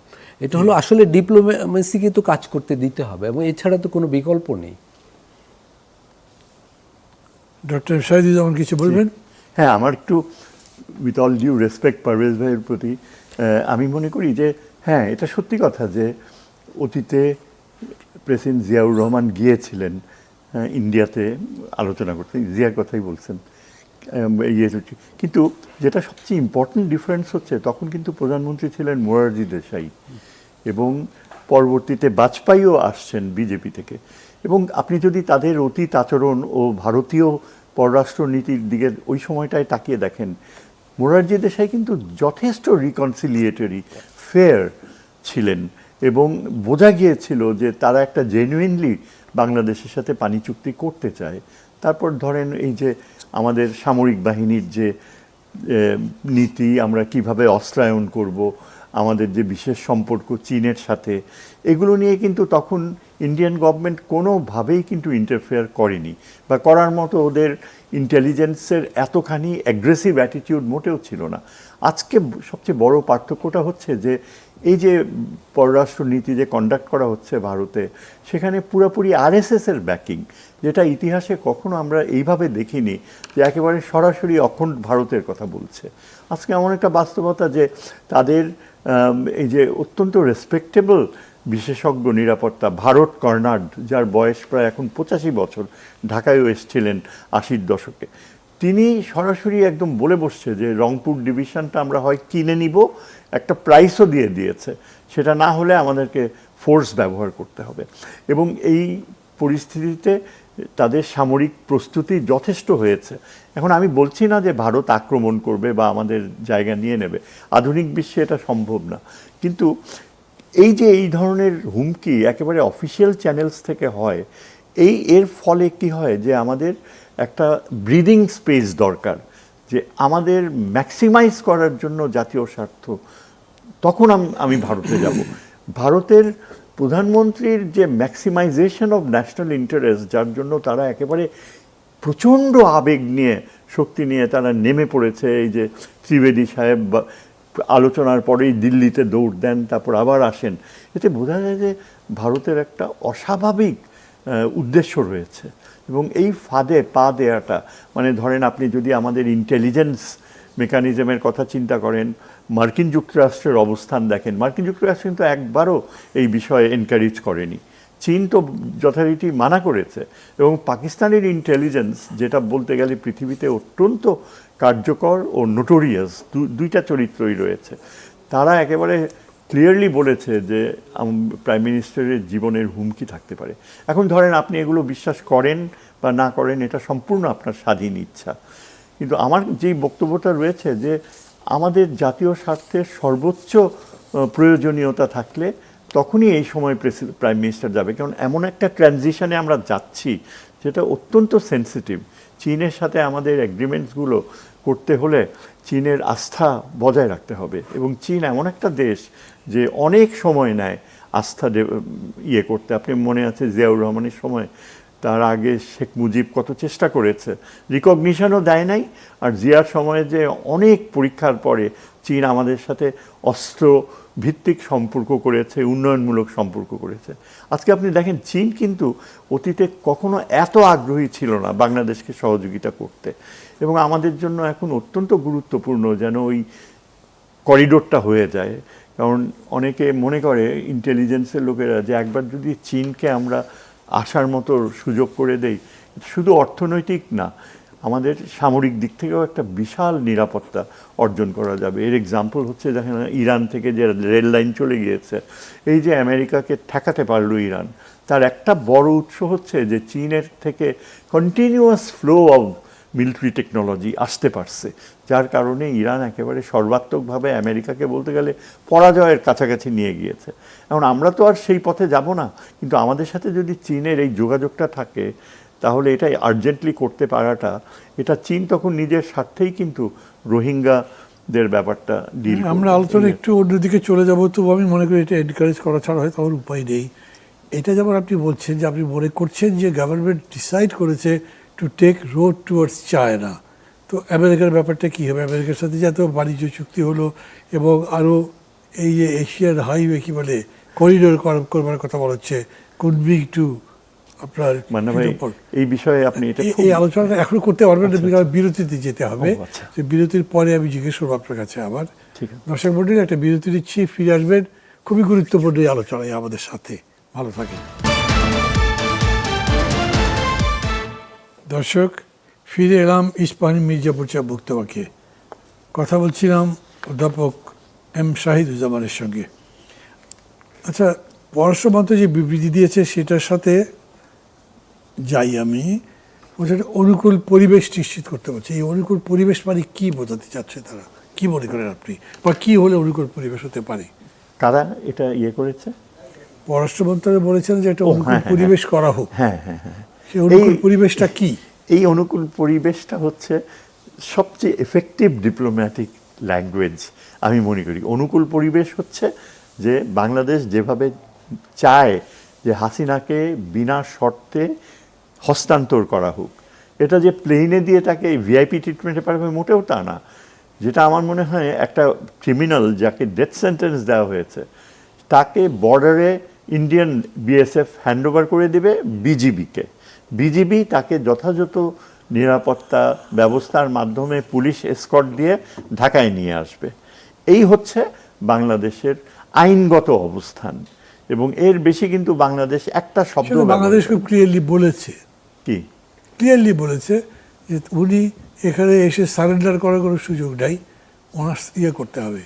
এটা হলো আসলে ডিপ্লোমেসিকে তো কাজ করতে দিতে হবে, এবং এছাড়া তো কোনো বিকল্প নেই। ডক্টর শাহিদুজ্জামান কিছু বলবেন? হ্যাঁ, আমার একটু with all due respect Parvez ভাইয়ের প্রতি, আমি মনে করি যে হ্যাঁ, এটা সত্যি কথা যে অতীতে প্রেসিডেন্ট জিয়াউর রহমান গিয়েছিলেন ইন্ডিয়াতে আলোচনা করতে, জিয়ার কথাই বলছেন। কিন্তু যেটা সবচেয়ে ইম্পর্টেন্ট ডিফারেন্স হচ্ছে, তখন কিন্তু প্রধানমন্ত্রী ছিলেন মোরারজি দেশাই, এবং পরবর্তীতে বাজপেয়ীও আসছেন বিজেপি থেকে। এবং আপনি যদি তাদের অতীত আচরণ ও ভারতীয় পররাষ্ট্র নীতির দিকে ওই সময়টায় তাকিয়ে দেখেন, মোরারজি দেশাই কিন্তু যথেষ্ট রিকনসিলিয়েটরি, ফেয়ার ছিলেন, এবং বোঝা গিয়েছিল যে তারা একটা জেনুইনলি বাংলাদেশের সাথে পানি চুক্তি করতে চায়। তারপর ধরেন এই যে আমাদের সামরিক বাহিনীর যে নীতি, আমরা কিভাবে অস্ত্রায়ন করব, আমাদের যে বিশেষ সম্পর্ক চীনের সাথে, এগুলো নিয়ে কিন্তু তখন ইন্ডিয়ান গভর্নমেন্ট কোনোভাবেই কিন্তু ইন্টারফেয়ার করেনি, বা করার মতো ওদের ইন্টেলিজেন্সের এতখানি অ্যাগ্রেসিভ অ্যাটিটিউড মোটেও ছিল না। আজকে সবচেয়ে বড় পার্থক্যটা হচ্ছে যে এই যে পররাষ্ট্র নীতি যে কন্ডাক্ট করা হচ্ছে ভারতে, সেখানে পুরোপুরি আরএসএসের ব্যাকিং, যেটা ইতিহাসে কখনো আমরা এইভাবে দেখিনি, যে একেবারে সরাসরি অখণ্ড ভারতের কথা বলছে। আজকে এমন একটা বাস্তবতা যে তাদের এই যে অত্যন্ত রেসপেক্টেবল বিশেষজ্ঞ নিরাপত্তা ভারত কর্নাড, যার বয়স প্রায় এখন 85 বছর, ঢাকায়ও এসেছিলেন 80-র দশকে, তিনি সরাসরি একদম বলে বসছে যে রংপুর ডিভিশনটা আমরা হয় কিনে নিব, একটা প্রাইসও দিয়ে দিয়েছে, সেটা না হলে আমাদেরকে ফোর্স ব্যবহার করতে হবে। এবং এই পরিস্থিতিতে তাদের সামরিক প্রস্তুতি যথেষ্ট হয়েছে। এখন আমি বলছি না যে ভারত আক্রমণ করবে বা আমাদের জায়গা নিয়ে নেবে, আধুনিক বিশ্বে এটা সম্ভব না। কিন্তু এই যে এই ধরনের হুমকি একেবারে অফিসিয়াল চ্যানেলস থেকে হয়, এর ফলে কি হয় যে আমাদের একটা ব্রিদিং স্পেস দরকার, যে আমাদের ম্যাক্সিমাইজ করার জন্য জাতীয় স্বার্থ। তখন আমি ভারতে যাব। ভারতের প্রধানমন্ত্রীর যে ম্যাক্সিমাইজেশন অফ ন্যাশনাল ইন্টারেস্ট, যার জন্য তারা একেবারে প্রচণ্ড আবেগ নিয়ে, শক্তি নিয়ে তারা নেমে পড়েছে। এই যে ত্রিবেদী সাহেব আলোচনার পরেই দিল্লিতে দৌড় দেন, তারপর আবার আসেন, এতে বোঝা যায় যে ভারতের একটা অস্বাভাবিক উদ্দেশ্য রয়েছে। এবং এই ফাঁদে পা দেওয়াটা, মানে ধরেন আপনি যদি আমাদের ইন্টেলিজেন্স মেকানিজমের কথা চিন্তা করেন, মার্কিন যুক্তরাষ্ট্রের অবস্থান দেখেন, মার্কিন যুক্তরাষ্ট্র কিন্তু একবারও এই বিষয়ে এনকারেজ করেনি। চীন তো যথারীতি মানা করেছে, এবং পাকিস্তানের ইন্টেলিজেন্স, যেটা বলতে গেলে পৃথিবীতে অত্যন্ত কার্যকর ও নোটোরিয়াস, দুইটা চরিত্রই রয়েছে, তারা একেবারে ক্লিয়ারলি বলেছে যে প্রাইম মিনিস্টারের জীবনের হুমকি থাকতে পারে। এখন ধরেন আপনি এগুলো বিশ্বাস করেন বা না করেন, এটা সম্পূর্ণ আপনার স্বাধীন ইচ্ছা, কিন্তু আমার যেই বক্তব্যটা রয়েছে যে আমাদের জাতীয় স্বার্থের সর্বোচ্চ প্রয়োজনীয়তা থাকলে তখনই এই সময় প্রাইম মিনিস্টার যাবে, কারণ এমন একটা ট্রানজিশনে আমরা যাচ্ছি যেটা অত্যন্ত সেন্সিটিভ। চীনের সাথে আমাদের এগ্রিমেন্টসগুলো করতে হলে চীনের আস্থা বজায় রাখতে হবে, এবং চীন এমন একটা দেশ যে অনেক সময় নেয় আস্থা ইয়ে করতে। আপনি মনে আছে জিয়াউর রহমানের সময়, তার আগে শেখ মুজিব কত চেষ্টা করেছে, রিকগনিশনও দেয় নাই, আর জিয়ার সময়ে যে অনেক পরীক্ষার পরে চীন আমাদের সাথে অস্ত্র ভিত্তিক সম্পর্ক করেছে, উন্নয়নমূলক সম্পর্ক করেছে। আজকে আপনি দেখেন চীন কিন্তু অতীতে কখনো এত আগ্রহী ছিল না বাংলাদেশকে সহযোগিতা করতে, এবং আমাদের জন্য এখন অত্যন্ত গুরুত্বপূর্ণ যেন ওই করিডোরটা হয়ে যায়। কারণ অনেকে মনে করে ইন্টেলিজেন্সের লোকেরা যে একবার যদি চীনকে আমরা আসার মতো সুযোগ করে দেই, শুধু অর্থনৈতিক না, আমাদের সামরিক দিক থেকেও একটা বিশাল নিরাপত্তা অর্জন করা যাবে। এর এক্সাম্পল হচ্ছে দেখেন ইরান থেকে যে রেল লাইন চলে গিয়েছে, এই যে আমেরিকাকে ঠেকাতে পারলো ইরান, তার একটা বড় উৎস হচ্ছে যে চীনের থেকে continuous flow of military technology আসতে পারছে, যার কারণে ইরান একেবারে সর্বাত্মকভাবে আমেরিকাকে বলতে গেলে পরাজয়ের কাছাকাছি নিয়ে গিয়েছে। এখন আমরা তো আর সেই পথে যাব না, কিন্তু আমাদের সাথে যদি চীনের এই যোগাযোগটা থাকে তাহলে এটাই আর্জেন্টলি করতে পারাটা, এটা চীন তখন নিজের স্বার্থেই কিন্তু রোহিঙ্গাদের ব্যাপারটা ডিল। আমরা আলোচনা একটু অন্যদিকে চলে যাবো, তো আমি মনে করি এটা এনকারেজ করা ছাড়া হয়তো আমার উপায় নেই। এটা যেমন আপনি বলছেন যে আপনি মনে করছেন যে গভর্নমেন্ট ডিসাইড করেছে to take road towards China, তো আমেরিকার ব্যাপারটা কী হবে? আমেরিকার সাথে যে এত বাণিজ্য চুক্তি হলো, এবং আরও এই যে এশিয়ার হাইওয়ে কী বলে করিডোর করবার কথা বলা হচ্ছে, কুড বি টু আপনার মানে এই বিষয়ে আপনি এই আলোচনাটা এখনো করতে পারবেন না, বিরতিতে যেতে হবে। যে বিরতির পরে আমি জিজ্ঞেস করবো আপনার কাছে আবার। দর্শক মণ্ডলী, একটা বিরতি দিচ্ছি, ফিরে আসবেন খুবই গুরুত্বপূর্ণ এই আলোচনায় আমাদের সাথে। ভালো থাকেন দর্শক। ফিরে এলাম ইস্পাহানি মির্জাপুর চা বক্তব্যকে। কথা বলছিলাম অধ্যাপক এম শাহিদুজ্জামানের সঙ্গে। আচ্ছা, পররাষ্ট্র মন্ত্রী যে বিবৃতি দিয়েছে সেটার সাথে যাই আমি, অনুকূল পরিবেশ নিশ্চিত করতে পারছে। এই অনুকূল পরিবেশ মানে কী বোঝাতে চাচ্ছে তারা? কি মনে করেন আপনি, বা কী হলে অনুকূল পরিবেশ হতে পারে? কারা এটা ইয়ে করেছে? পররাষ্ট্র মন্ত্রণালয় বলেছেন যে একটা অনুকূল পরিবেশ করা হোক। হ্যাঁ হ্যাঁ হ্যাঁ। সেই অনুকূল পরিবেশটা কি? এই অনুকূল পরিবেশটা হচ্ছে সবচেয়ে এফেক্টিভ ডিপ্লোম্যাটিক ল্যাঙ্গুয়েজ আমি মনে করি। অনুকূল পরিবেশ হচ্ছে যে বাংলাদেশ যেভাবে চায় যে হাসিনাকে বিনা শর্তে হস্তান্তর করা হোক, এটা যে প্লেনে দিয়ে তাকে ভিআইপি ট্রিটমেন্টে পাঠাবে মোটেও তা না। যেটা আমার মনে হয় একটা ক্রিমিনাল যাকে ডেথ সেন্টেন্স দেওয়া হয়েছে, তাকে বর্ডারে ইন্ডিয়ান বিএসএফ হ্যান্ডওভার করে দেবে বিজিবিকে, বিজিবি তাকে যথাযথ নিরাপত্তা ব্যবস্থার মাধ্যমে পুলিশ এসকর্ট দিয়ে ঢাকায় নিয়ে আসবে। এই হচ্ছে বাংলাদেশের আইনগত অবস্থান, এবং এর বেশি কিন্তু বাংলাদেশ একটা শব্দ বাংলাদেশ খুব ক্লিয়ারলি বলেছে। কি ক্লিয়ারলি বলেছে যে উনি এখানে এসে সারেন্ডার করার কোনো সুযোগ নাই, ওনার ইয়ে করতে হবে।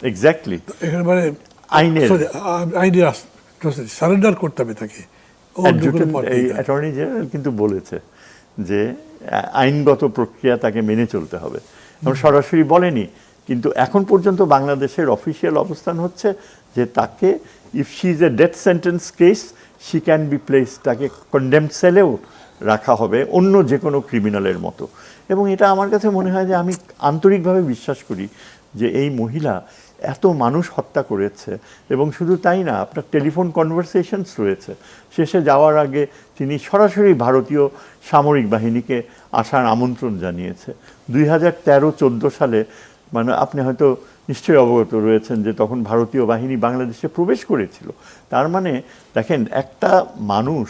এক্স্যাক্টলি, এখানে মানে আইনের সারেন্ডার করতে হবে তাকে। অ্যাটর্নি জেনারেল কিন্তু বলেছে যে আইনগত প্রক্রিয়া তাকে মেনে চলতে হবে, এবং সরাসরি বলেনি। কিন্তু এখন পর্যন্ত বাংলাদেশের অফিসিয়াল অবস্থান হচ্ছে যে তাকে, if she is a death sentence case, she can be place, তাকে কন্ডেমড সেলেও রাখা হবে অন্য যে কোনো ক্রিমিনালের মতো। এবং এটা আমার কাছে মনে হয় যে আমি আন্তরিকভাবে বিশ্বাস করি যে এই মহিলা এত মানুষ হত্যা করেছে, এবং শুধু তাই না, আপনার টেলিফোন কনভারসেশনস রয়েছে। শেষে যাওয়ার আগে তিনি সরাসরি ভারতীয় সামরিক বাহিনীকে আসার আমন্ত্রণ জানিয়েছে। 2013-14 সালে, মানে আপনি হয়তো নিশ্চয়ই অবগত রয়েছেন যে তখন ভারতীয় বাহিনী বাংলাদেশে প্রবেশ করেছিল। তার মানে দেখেন, একটা মানুষ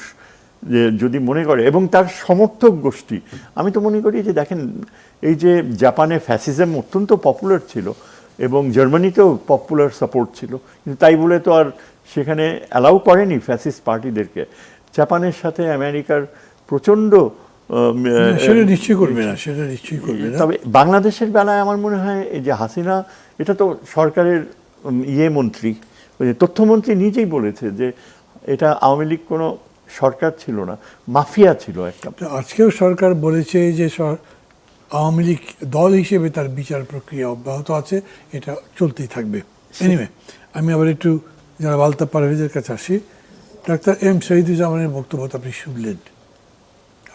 যে যদি মনে করে, এবং তার সমর্থক গোষ্ঠী, আমি তো মনে করি যে দেখেন, এই যে জাপানে ফ্যাসিজম অত্যন্ত পপুলার ছিল এবং জার্মানিতেও পপুলার সাপোর্ট ছিল, কিন্তু তাই বলে তো আর সেখানে অ্যালাউ করেনি ফ্যাসিস্ট পার্টিদেরকে। জাপানের সাথে আমেরিকার প্রচণ্ড সেটা নিশ্চয়ই করবে না, সেটা নিশ্চয়ই করবে না। তবে বাংলাদেশের বেলায় আমার মনে হয় এই যে হাসিনা, এটা তো সরকারের মন্ত্রী, ওই যে তথ্যমন্ত্রী নিজেই বলেছে যে এটা আওয়ামী লীগ কোনো সরকার ছিল না, মাফিয়া ছিল একটা। আজকেও সরকার বলেছে যে আওয়ামী লীগ দল হিসেবে তার বিচার প্রক্রিয়া অব্যাহত আছে, এটা চলতেই থাকবে। এনিওয়ে, আমি আবার একটু যারা আলতাফ পারভেজের কাছে আসি। ডাক্তার এম শহীদুজ্জামানের বক্তব্য তো আপনি শুনলেন,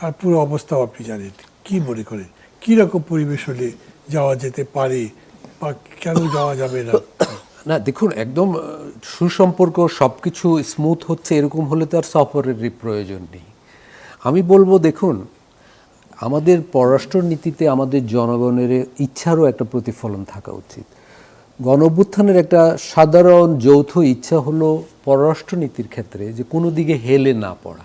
আর পুরো অবস্থাও আপনি জানেন। কি মনে করেন, কীরকম পরিবেশ হলে যাওয়া যেতে পারে বা কেন যাওয়া যাবে না? না দেখুন, একদম সুসম্পর্ক সব কিছু স্মুথ হচ্ছে এরকম হলে তো আর সফরেরই প্রয়োজন নেই। আমি বলবো দেখুন, আমাদের পররাষ্ট্র নীতিতে আমাদের জনগণের ইচ্ছারও একটা প্রতিফলন থাকা উচিত। গণ অভ্যুত্থানের একটা সাধারণ যৌথ ইচ্ছা হলো পররাষ্ট্র নীতির ক্ষেত্রে যে কোনো দিকে হেলে না পড়া।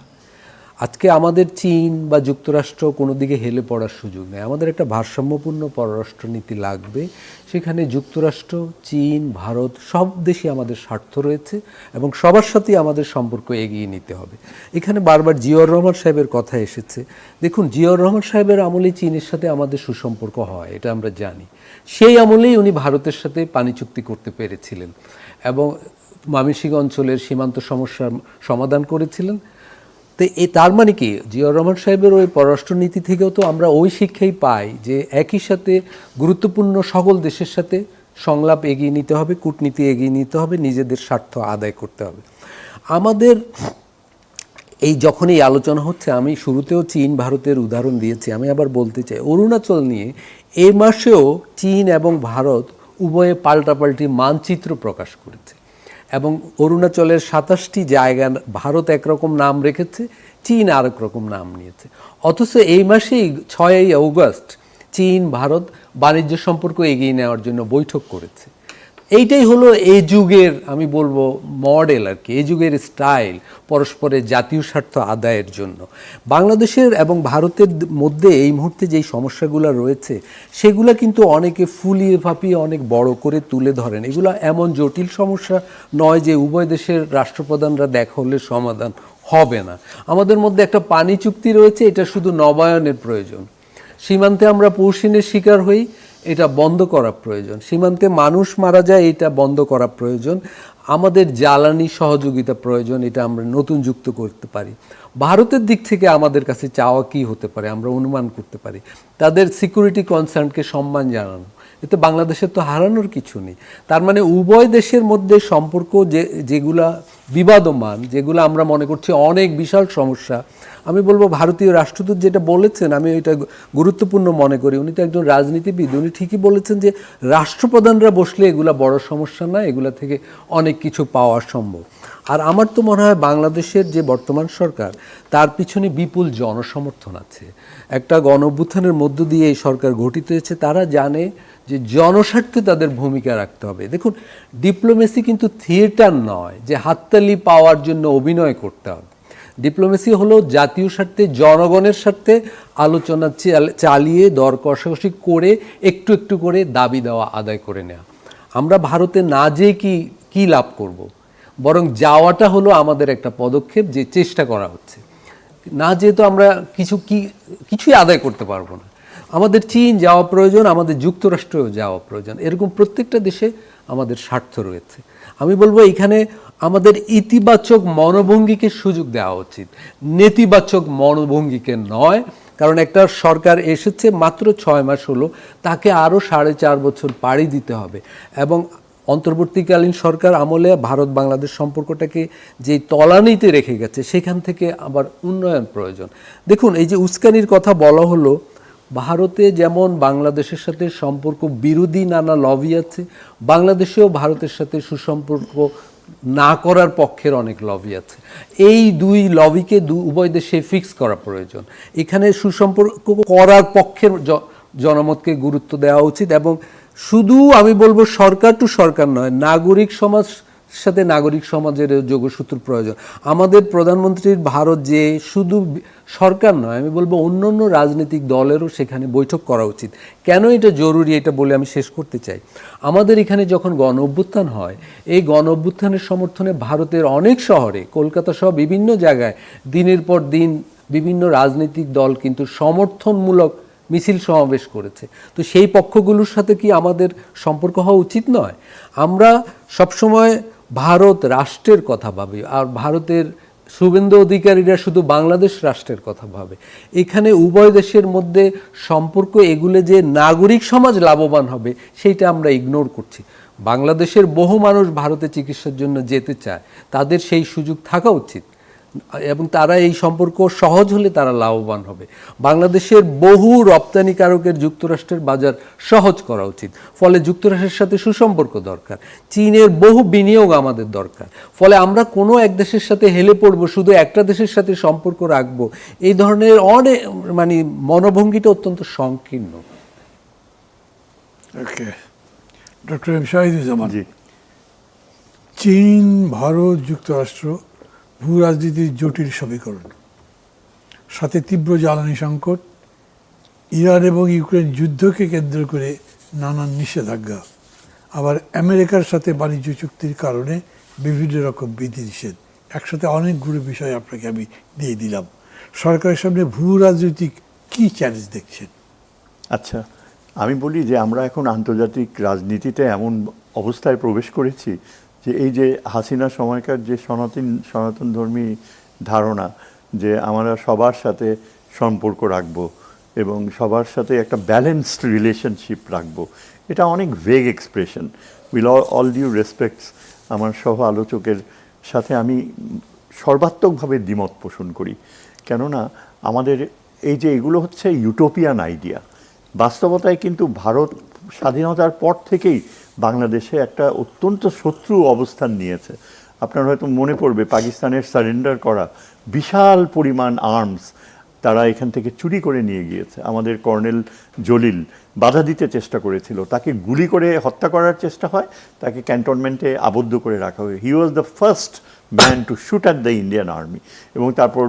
আজকে আমাদের চীন বা যুক্তরাষ্ট্র কোনো দিকে হেলে পড়ার সুযোগ নেই। আমাদের একটা ভারসাম্যপূর্ণ পররাষ্ট্র নীতি লাগবে। সেখানে যুক্তরাষ্ট্র, চীন, ভারত সব দেশে আমাদের স্বার্থ রয়েছে এবং সবার সাথেই আমাদের সম্পর্ক এগিয়ে নিতে হবে। এখানে বারবার জিয়াউর রহমান সাহেবের কথা এসেছে। দেখুন, জিয়াউর রহমান সাহেবের আমলে চীনের সাথে আমাদের সুসম্পর্ক হয়, এটা আমরা জানি। সেই আমলেই উনি ভারতের সাথে পানি চুক্তি করতে পেরেছিলেন এবং ময়মনসিংহ অঞ্চলের সীমান্ত সমস্যার সমাধান করেছিলেন। তো তার মানে কি, জিয়াউর রহমান সাহেবের ওই পররাষ্ট্রনীতি থেকেও তো আমরা ওই শিক্ষাই পাই যে একই সাথে গুরুত্বপূর্ণ সকল দেশের সাথে সংলাপ এগিয়ে নিতে হবে, কূটনীতি এগিয়ে নিতে হবে, নিজেদের স্বার্থ আদায় করতে হবে। আমাদের এই যখন এই আলোচনা হচ্ছে, আমি শুরুতেও চীন ভারতের উদাহরণ দিয়েছি, আমি আবার বলতে চাই অরুণাচল নিয়ে এই মাসেও চীন এবং ভারত উভয়ে পাল্টাপাল্টি মানচিত্র প্রকাশ করেছে এবং অরুণাচলের ২৭টি জায়গা ভারত একরকম নাম রেখেছে, চীন আরেক রকম নাম নিয়েছে। অথচ এই মাসেই ৬ই আগস্ট চীন ভারত বাণিজ্য সম্পর্ক এগিয়ে নেওয়ার জন্য বৈঠক করেছে। এইটাই হলো এই যুগের, আমি বলবো মডেল আর কি, এই যুগের স্টাইল পরস্পরের জাতীয় স্বার্থ আদায়ের জন্য। বাংলাদেশের এবং ভারতের মধ্যে এই মুহূর্তে যেই সমস্যাগুলো রয়েছে সেগুলো কিন্তু অনেকে ফুলিয়ে ফাঁপিয়ে অনেক বড় করে তুলে ধরেন। এগুলো এমন জটিল সমস্যা নয় যে উভয় দেশের রাষ্ট্রপ্রধানরা দেখা হলে সমাধান হবে না। আমাদের মধ্যে একটা পানি চুক্তি রয়েছে, এটা শুধু নবায়নের প্রয়োজন। সীমান্তে আমরা পৌষিনের শিকার হই, এটা বন্ধ করা প্রয়োজন। সীমান্তে মানুষ মারা যায়, এটা বন্ধ করা প্রয়োজন। আমাদের জ্বালানি সহযোগিতা প্রয়োজন, এটা আমরা নতুন যুক্ত করতে পারি। ভারতের দিক থেকে আমাদের কাছে চাওয়া কী হতে পারে আমরা অনুমান করতে পারি। তাদের সিকিউরিটি কনসার্নকে সম্মান জানানো, এতে বাংলাদেশের তো হারানোর কিছু নেই। তার মানে উভয় দেশের মধ্যে সম্পর্ক যেগুলা বিবাদমান, যেগুলো আমরা মনে করছি অনেক বিশাল সমস্যা, আমি বলবো ভারতীয় রাষ্ট্রদূত যেটা বলেছেন আমি এটা গুরুত্বপূর্ণ মনে করি। উনি তো একজন রাজনীতিবিদ, উনি ঠিকই বলেছেন যে রাষ্ট্রপ্রধানরা বসলে এগুলা বড় সমস্যা না, এগুলা থেকে অনেক কিছু পাওয়া সম্ভব। আর আমার তো মনে হয় বাংলাদেশের যে বর্তমান সরকার, তার পিছনে বিপুল জনসমর্থন আছে। একটা গণ অভ্যুত্থানের মধ্য দিয়ে এই সরকার গঠিত হয়েছে, তারা জানে যে জনস্বার্থে তাদের ভূমিকা রাখতে হবে। দেখুন, ডিপ্লোমেসি কিন্তু থিয়েটার নয় যে হাততালি পাওয়ার জন্য অভিনয় করতে হবে। ডিপ্লোমেসি হলো জাতীয় স্বার্থে, জনগণের স্বার্থে আলোচনা চালিয়ে দর কষাকষি করে একটু একটু করে দাবি দেওয়া আদায় করে নেওয়া। আমরা ভারতে না যেয়ে কি লাভ করব, বরং যাওয়াটা হলো আমাদের একটা পদক্ষেপ, যে চেষ্টা করা হচ্ছে। না যেহেতু আমরা কিছুই আদায় করতে পারবো না। আমাদের চীন যাওয়া প্রয়োজন, আমাদের যুক্তরাষ্ট্রেও যাওয়া প্রয়োজন। এরকম প্রত্যেকটা দেশে আমাদের স্বার্থ রয়েছে। আমি বলবো এখানে আমাদের ইতিবাচক মনোভঙ্গিকে সুযোগ দেওয়া উচিত, নেতিবাচক মনোভঙ্গিকে নয়। কারণ একটা সরকার এসেছে মাত্র ৬ মাস হলো, তাকে আরও ৪.৫ বছর পাড়ি দিতে হবে। এবং অন্তর্বর্তীকালীন সরকার আমলে ভারত বাংলাদেশ সম্পর্কটাকে যে তলানিতে রেখে গেছে, সেখান থেকে আবার উন্নয়ন প্রয়োজন। দেখুন, এই যে উস্কানির কথা বলা হলো, ভারতে যেমন বাংলাদেশের সাথে সম্পর্ক বিরোধী নানা লবি আছে, বাংলাদেশেও ভারতের সাথে সুসম্পর্ক না করার পক্ষের অনেক লবি আছে। এই দুই লবিকে উভয় দেশে ফিক্স করা প্রয়োজন। এখানে সুসম্পর্ক করার পক্ষের জনমতকে গুরুত্ব দেওয়া উচিত এবং শুধু আমি বলবো সরকার টু সরকার নয়, নাগরিক সমাজ সাথে নাগরিক সমাজের যোগসূত্র প্রয়োজন। আমাদের প্রধানমন্ত্রীর ভারত যে শুধু সরকার নয়, আমি বলবো অন্য অন্য রাজনৈতিক দলেরও সেখানে বৈঠক করা উচিত। কেন এটা জরুরি এটা বলে আমি শেষ করতে চাই। আমাদের এখানে যখন গণ অভ্যুত্থান হয়, এই গণ অভ্যুত্থানের সমর্থনে ভারতের অনেক শহরে, কলকাতা সহ বিভিন্ন জায়গায় দিনের পর দিন বিভিন্ন রাজনৈতিক দল কিন্তু সমর্থনমূলক মিছিল সমাবেশ করেছে। তো সেই পক্ষগুলোর সাথে কি আমাদের সম্পর্ক হওয়া উচিত নয়? আমরা সবসময় ভারত রাষ্ট্রের কথা ভাবি, আর ভারতের শুভেন্দু অধিকারীরা শুধু বাংলাদেশ রাষ্ট্রের কথা ভাবে। এখানে উভয় দেশের মধ্যে সম্পর্ক এগুলো যে নাগরিক সমাজ লাভবান হবে সেইটা আমরা ইগনোর করছি। বাংলাদেশের বহু মানুষ ভারতে চিকিৎসার জন্য যেতে চায়, তাদের সেই সুযোগ থাকা উচিত এবং তারা এই সম্পর্ক সহজ হলে তারা লাভবান হবে। বাংলাদেশের বহু রপ্তানিকারকের যুক্তরাষ্ট্রের বাজার সহজ করা উচিত, ফলে যুক্তরাষ্ট্রের সাথে সুসম্পর্ক দরকার। চীনের বহু বিনিয়োগ আমাদের দরকার, ফলে আমরা কোনো এক দেশের সাথে হেলে পড়বো, শুধু একটা দেশের সাথে সম্পর্ক রাখবো, এই ধরনের অনেক মনোভঙ্গিটা অত্যন্ত সংকীর্ণ। ওকে, ডক্টর এম শাহিদুজ্জামান, জি, চীন, ভারত, যুক্তরাষ্ট্র ভূ রাজনীতির জটিল সমীকরণ, সাথে তীব্র জ্বালানি সংকট, ইরান এবং ইউক্রেন যুদ্ধকে কেন্দ্র করে নানান নিষেধাজ্ঞা, আবার আমেরিকার সাথে বাণিজ্য চুক্তির কারণে বিভিন্ন রকম বিধিনিষেধ, একসাথে অনেকগুলো বিষয় আপনাকে আমি দিয়ে দিলাম। সরকারের সামনে ভূ রাজনৈতিক কী চ্যালেঞ্জ দেখছেন? আচ্ছা, আমি বলি যে আমরা এখন আন্তর্জাতিক রাজনীতিতে এমন অবস্থায় প্রবেশ করেছি যে এই যে হাসিনা সময়কার যে সনাতন ধর্মী ধারণা যে আমরা সবার সাথে সম্পর্ক রাখব এবং সবার সাথে একটা ব্যালেন্সড রিলেশনশিপ রাখব, এটা অনেক vague expression. With all due respects আমার সহ আলোচকের সাথে আমি সর্বাত্মকভাবে দ্বিমত পোষণ করি। কেননা আমাদের এই যে এগুলো হচ্ছে ইউটোপিয়ান আইডিয়া, বাস্তবতায় কিন্তু ভারত স্বাধীনতার পর থেকেই বাংলাদেশে একটা অত্যন্ত শত্রু অবস্থান নিয়েছে। আপনার হয়তো মনে পড়বে পাকিস্তানের সারেন্ডার করা বিশাল পরিমাণ আর্মস তারা এখান থেকে চুরি করে নিয়ে গিয়েছে। আমাদের কর্নেল জলিল বাধা দিতে চেষ্টা করেছিল, তাকে গুলি করে হত্যা করার চেষ্টা হয়, তাকে ক্যান্টনমেন্টে আবদ্ধ করে রাখা হয়। He was the first man to shoot at the Indian army. এবং তারপর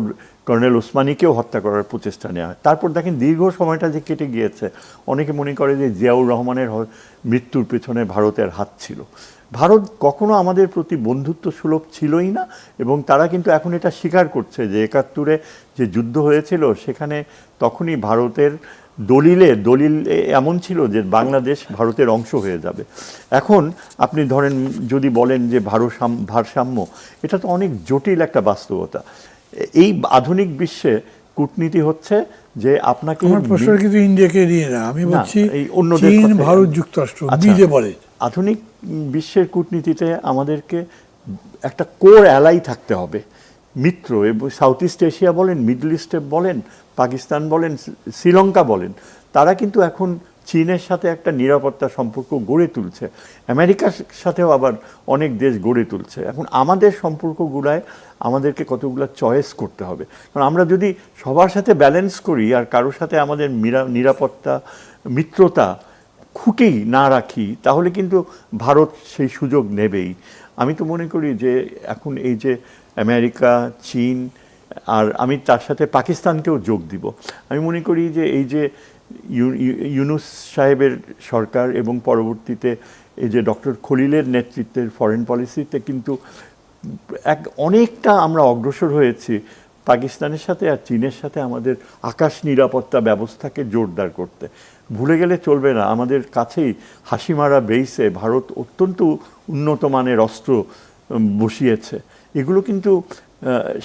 কর্নেল ওসমানীকেও হত্যা করার প্রচেষ্টা নেওয়া হয়। তারপর দেখেন দীর্ঘ সময়টা যে কেটে গিয়েছে, অনেকে মনে করে যে জিয়াউর রহমানের মৃত্যুর পেছনে ভারতের হাত ছিল। ভারত কখনো আমাদের প্রতি বন্ধুত্ব সুলভ ছিলই না, এবং তারা কিন্তু এখন এটা স্বীকার করছে যে ৭১-এ যে যুদ্ধ হয়েছিল সেখানে তখনই ভারতের দলিল এমন ছিল যে বাংলাদেশ ভারতের অংশ হয়ে যাবে। এখন আপনি ধরেন যদি বলেন যে ভারসাম্য, এটা তো অনেক জটিল একটা বাস্তবতা। এই আধুনিক বিশ্বে কূটনীতি হচ্ছে যে আপনাকে, আমার প্রশ্ন কিন্তু ইন্ডিয়াকে নিয়ে না, আমি বলছি এই অন্যদের চীন, কথা। ভারত, যুক্তরাষ্ট্র আচ্ছা, মিলে বলে। আধুনিক বিশ্বের কূটনীতিতে আমাদেরকে একটা কোর অ্যালাই থাকতে হবে, মিত্র। এবং সাউথ ইস্ট এশিয়া বলেন, মিডল ইস্টে বলেন, পাকিস্তান বলেন, শ্রীলঙ্কা বলেন, তারা কিন্তু এখন চীনের সাথে একটা নিরাপত্তা সম্পর্ক গড়ে তুলছে। আমেরিকার সাথেও আবার অনেক দেশ গড়ে তুলছে। এখন আমাদের সম্পর্কগুলায় আমাদেরকে কতগুলো চয়েস করতে হবে। কারণ আমরা যদি সবার সাথে ব্যালেন্স করি আর কারোর সাথে আমাদের নিরাপত্তা, মিত্রতা খুঁটি না রাখি, তাহলে কিন্তু ভারত সেই সুযোগ নেবেই। আমি তো মনে করি যে এখন এই যে আমেরিকা, চীন, আর আমি তার সাথে পাকিস্তানকেও যোগ দিব। আমি মনে করি যে এই যে ইউনূস সাহেবের সরকার এবং পরবর্তীতে এই যে ডক্টর খলিলের নেতৃত্বের ফরেন পলিসিতে কিন্তু অনেকটা আমরা অগ্রসর হয়েছি পাকিস্তানের সাথে আর চীনের সাথে আমাদের আকাশ নিরাপত্তা ব্যবস্থাকে জোরদার করতে। ভুলে গেলে চলবে না, আমাদের কাছেই হাসিমারা বেইসে ভারত অত্যন্ত উন্নত মানের অস্ত্র বসিয়েছে। এগুলো কিন্তু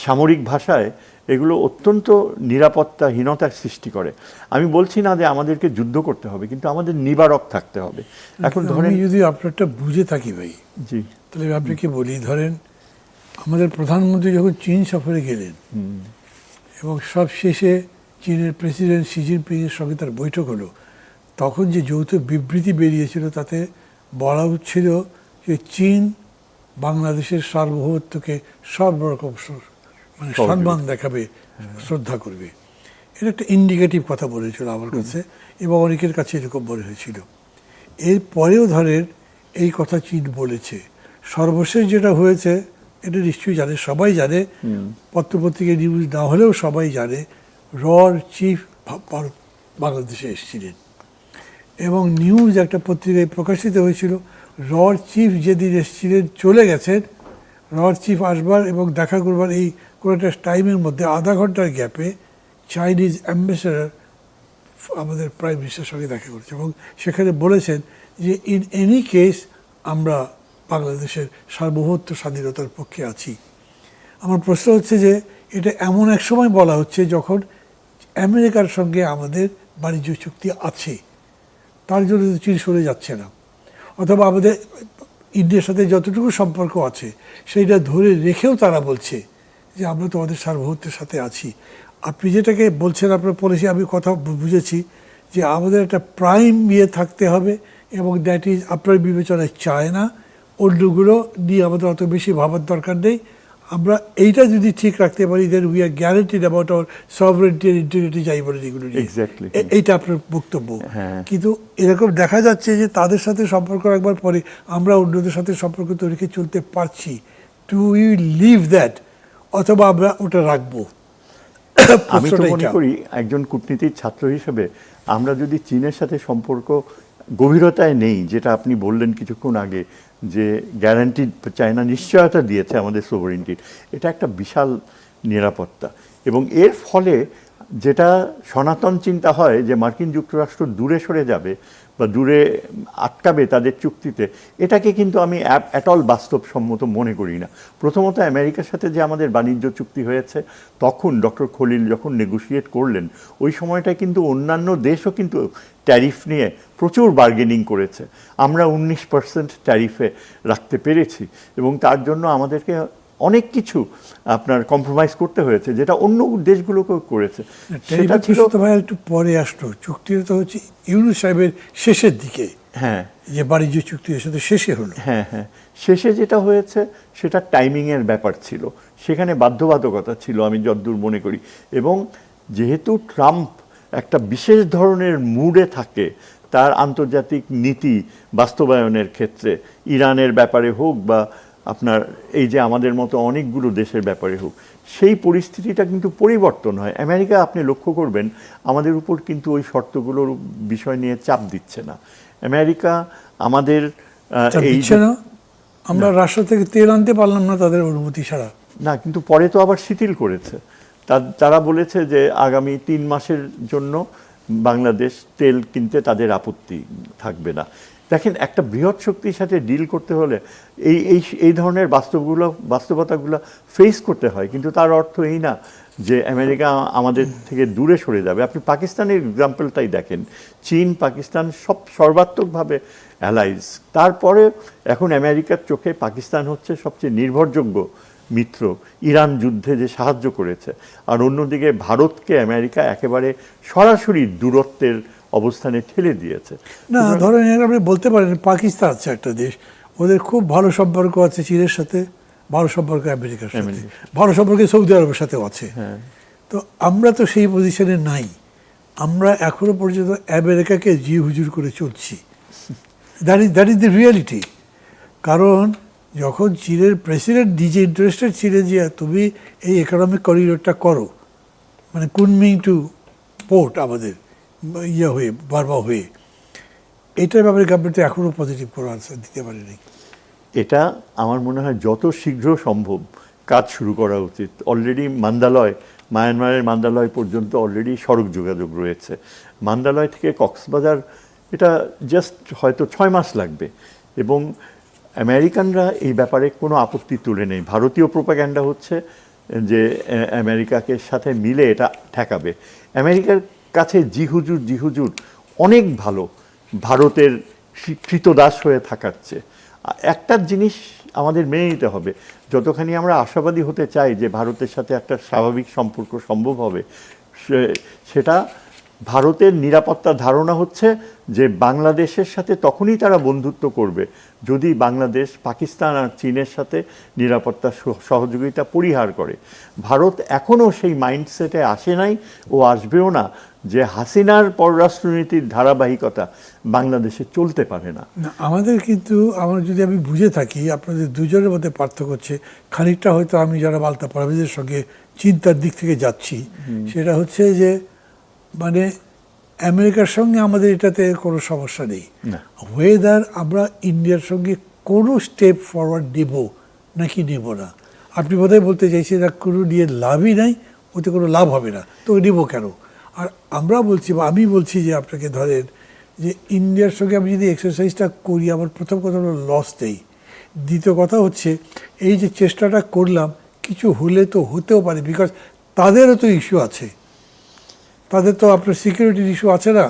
সামরিক ভাষায় এগুলো অত্যন্ত নিরাপত্তাহীনতার সৃষ্টি করে। আমি বলছি না যে আমাদেরকে যুদ্ধ করতে হবে, কিন্তু আমাদের নিবারক থাকতে হবে। এখন ধরেন, যদি আপনারটা বুঝে থাকি ভাই, জি, তাহলে আপনাকে বলি, ধরেন আমাদের প্রধানমন্ত্রী যখন চীন সফরে গেলেন এবং সব শেষে চীনের প্রেসিডেন্ট শি জিনপিংয়ের সঙ্গে তার বৈঠক হলো, তখন যে যৌথ বিবৃতি বেরিয়েছিল তাতে বলা হচ্ছিল যে চীন বাংলাদেশের সার্বভৌমত্বকে সর্বরকম সম্মান দেখাবে, শ্রদ্ধা করবে। এটা একটা ইন্ডিকেটিভ কথা বলেছিল আমার কাছে, এবং অনেকের কাছে এরকম মনে হয়েছিল। এরপরেও ধরেন এই কথা চীন বলেছে, সর্বশেষ যেটা হয়েছে এটা নিশ্চয়ই জানে, সবাই জানে, পত্রপত্রিকায় নিউজ না হলেও সবাই জানে, রর চিফ বাংলাদেশে এসেছিলেন এবং নিউজ একটা পত্রিকায় প্রকাশিত হয়েছিল, রর চিফ যেদিন এসেছিলেন চলে গেছেন, রর চিফ আসবার এবং দেখা করবার এই কোনো একটা টাইমের মধ্যে আধা ঘন্টার গ্যাপে চাইনিজ অ্যাম্বাসেডার আমাদের প্রাইম মিনিস্টারের সঙ্গে দেখা করেছে এবং সেখানে বলেছেন যে ইন এনি কেস আমরা বাংলাদেশের সার্বভৌমত্ব স্বাধীনতার পক্ষে আছি। আমার প্রশ্ন হচ্ছে যে এটা এমন এক সময় বলা হচ্ছে যখন আমেরিকার সঙ্গে আমাদের বাণিজ্য চুক্তি আছে, তার জন্য তো চীন সরে যাচ্ছে না, অথবা আমাদের ইন্ডিয়ার সাথে যতটুকু সম্পর্ক আছে সেইটা ধরে রেখেও তারা বলছে যে আমরা তোমাদের সার্বভৌমত্বের সাথে আছি। আপনি যেটাকে বলছেন আপনার পলিসি, আমি কথা বুঝেছি যে আমাদের একটা প্রাইম ইয়ে থাকতে হবে এবং দ্যাট ইজ আপনার বিবেচনায় চায় না, অন্যগুলো নিয়ে আমাদের অত বেশি ভাবার দরকার নেই। আমরা এইটা যদি ঠিক রাখতে পারি then we are guaranteed about our sovereignty and integrity, যাই বলেন এগুলো নিয়ে। Exactly. এইটা আপনার বক্তব্য। হ্যাঁ। কিন্তু এরকম দেখা যাচ্ছে যে তাদের সাথে সম্পর্ক রাখবার পরে আমরা অন্যদের সাথে সম্পর্ক তো রেখে চলতে পারছি, টু ইউ লিভ দ্যাট, অথবা আমরা ওটা রাখবো। আমি তো প্রশ্নটা মনে এটা। করি একজন কূটনীতির ছাত্র হিসেবে আমরা যদি চীনের সাথে সম্পর্ক গভীরতায় নেই, যেটা আপনি বললেন কিছুক্ষণ আগে যে গ্যারান্টি চায়না নিশ্চয়তা দিয়েছে আমাদের সোভারেন্টির, এটা একটা বিশাল নিরাপত্তা। এবং এর ফলে যেটা সনাতন চিন্তা হয় যে মার্কিন যুক্তরাষ্ট্র দূরে সরে যাবে বা দূরে আটকাবে তাদের চুক্তিতে, এটাকে কিন্তু আমি অ্যাটল বাস্তবসম্মত মনে করি না। প্রথমত আমেরিকার সাথে যে আমাদের বাণিজ্য চুক্তি হয়েছে, তখন ডক্টর খলিল যখন নেগোশিয়েট করলেন, ওই সময়টায় কিন্তু অন্যান্য দেশও কিন্তু ট্যারিফ নিয়ে প্রচুর বার্গেনিং করেছে। আমরা 19% ট্যারিফে রাখতে পেরেছি এবং তার জন্য আমাদেরকে অনেক কিছু আপনার কম্প্রোমাইজ করতে হয়েছে, যেটা অন্য দেশগুলোকেও করেছে। সেটা ছিল তো ভাই একটু পরে আসলো, চুক্তিটা তো হচ্ছে ইউনূস সাহেবের শেষের দিকে, হ্যাঁ যে বাণিজ্য চুক্তি সাথে শেষে হলো। হ্যাঁ হ্যাঁ, শেষে যেটা হয়েছে সেটা টাইমিংয়ের ব্যাপার ছিল, সেখানে বাধ্যবাধকতা ছিল আমি যতদূর মনে করি। এবং যেহেতু ট্রাম্প একটা বিশেষ ধরনের মুডে থাকে তার আন্তর্জাতিক নীতি বাস্তবায়নের ক্ষেত্রে, ইরানের ব্যাপারে হোক বা আপনার এই যে আমাদের মতো অনেকগুলো দেশের ব্যাপারে হোক, সেই পরিস্থিতিটা কিন্তু পরিবর্তন হয়। আমেরিকা আপনি লক্ষ্য করবেন আমাদের উপর কিন্তু ওই শর্তগুলোর বিষয় নিয়ে চাপ দিচ্ছে না। আমেরিকা আমাদের এই দিচ্ছে না, আমরা রাশিয়া থেকে তেল আনতে পারলাম না তাদের অনুমতি ছাড়া। না, কিন্তু পরে তো আবার শিথিল করেছে। তারা বলেছে যে আগামী 3 মাসের জন্য বাংলাদেশ তেল কিনতে তাদের আপত্তি থাকবে না। দেখেন, একটা বৃহৎ শক্তির সাথে ডিল করতে হলে এই ধরনের বাস্তবতাগুলো ফেস করতে হয়, কিন্তু তার অর্থ এই না যে আমেরিকা আমাদের থেকে দূরে সরে যাবে। আপনি পাকিস্তানের এক্সাম্পলটাই দেখেন, চীন পাকিস্তান সর্বাত্মকভাবে অ্যালাইজ, তারপরে এখন আমেরিকার চোখে পাকিস্তান হচ্ছে সবচেয়ে নির্ভরযোগ্য মিত্র, ইরান যুদ্ধে যে সাহায্য করেছে। আর অন্যদিকে ভারতকে আমেরিকা একেবারে সরাসরি দূরত্বের অবস্থানে ঠেলে দিয়েছে। না, ধরেন আপনি বলতে পারেন পাকিস্তান আছে একটা দেশ, ওদের খুব ভালো সম্পর্ক আছে চীনের সাথে, ভালো সম্পর্ক আমেরিকার সাথে, ভালো সম্পর্ক সৌদি আরবের সাথেও আছে। তো আমরা তো সেই পজিশনে নাই, আমরা এখনো পর্যন্ত আমেরিকাকে জি হুজুর করে চলছি। That is the reality. কারণ যখন চীনের প্রেসিডেন্ট নিজে ইন্টারেস্টেড ছিলেন যে তুমি এই ইকোনমিক করিডোরটা করো, মানে কুনমিং টু পোর্ট আমাদের হয়ে বারবার হয়ে, এটার ব্যাপারে গভর্নমেন্ট এখনও পজিটিভ কোনো আনসার দিতে পারেনি। এটা আমার মনে হয় যত শীঘ্র সম্ভব কাজ শুরু করা উচিত। অলরেডি মায়ানমারের মান্দালয় পর্যন্ত অলরেডি সড়ক যোগাযোগ রয়েছে। মান্দালয় থেকে কক্সবাজার এটা জাস্ট হয়তো 6 মাস লাগবে। এবং আমেরিকানরা এই ব্যাপারে কোনো আপত্তি তুলে নেই। ভারতীয় প্রোপাগ্যান্ডা হচ্ছে যে আমেরিকাকে সাথে মিলে এটা ঠেকাবে। আমেরিকার কাছে জি হুজুর অনেক ভালো, ভারতের কৃতদাস হয়ে থাকাচ্ছে। একটা জিনিস আমাদের মেনে নিতে হবে, যতখানি আমরা আশাবাদী হতে চাই যে ভারতের সাথে একটা স্বাভাবিক সম্পর্ক সম্ভব হবে, সেটা ভারতের নিরাপত্তা ধারণা হচ্ছে যে বাংলাদেশের সাথে তখনই তারা বন্ধুত্ব করবে যদি বাংলাদেশ পাকিস্তান আর চীনের সাথে নিরাপত্তা সহযোগিতা পরিহার করে। ভারত এখনও সেই মাইন্ডসেটে আসে নাই ও আসবেও না যে হাসিনার পররাষ্ট্রনীতির ধারাবাহিকতা বাংলাদেশে চলতে পারে না। আমাদের কিন্তু আমার যদি আমি বুঝে থাকি আপনাদের দুজনের মধ্যে পার্থক্য হচ্ছে খানিকটা হয়তো আমি যারা আলতাফ পারভেজের সঙ্গে চিন্তার দিক থেকে যাচ্ছি, সেটা হচ্ছে যে মানে আমেরিকার সঙ্গে আমাদের এটাতে কোনো সমস্যা নেই, ওয়েদার আমরা ইন্ডিয়ার সঙ্গে কোনো স্টেপ ফরওয়ার্ড নেব নাকি নেব না। আপনি বোধহয় বলতে চাইছেন না কোনো নিয়ে লাভই নাই, ওতে কোনো লাভ হবে না, তো নেব কেন? আর আমরা বলছি বা আমি বলছি যে আপনাকে ধরেন যে ইন্ডিয়ার সঙ্গে আমি যদি এক্সারসাইজটা করি আমার প্রথম কথা হলো লস নেই, দ্বিতীয় কথা হচ্ছে এই যে চেষ্টাটা করলাম কিছু হলে তো হতেও পারে, বিকজ তাদেরও তো ইস্যু আছে, তাদের তো আপনার সিকিউরিটির ইস্যু আছে না।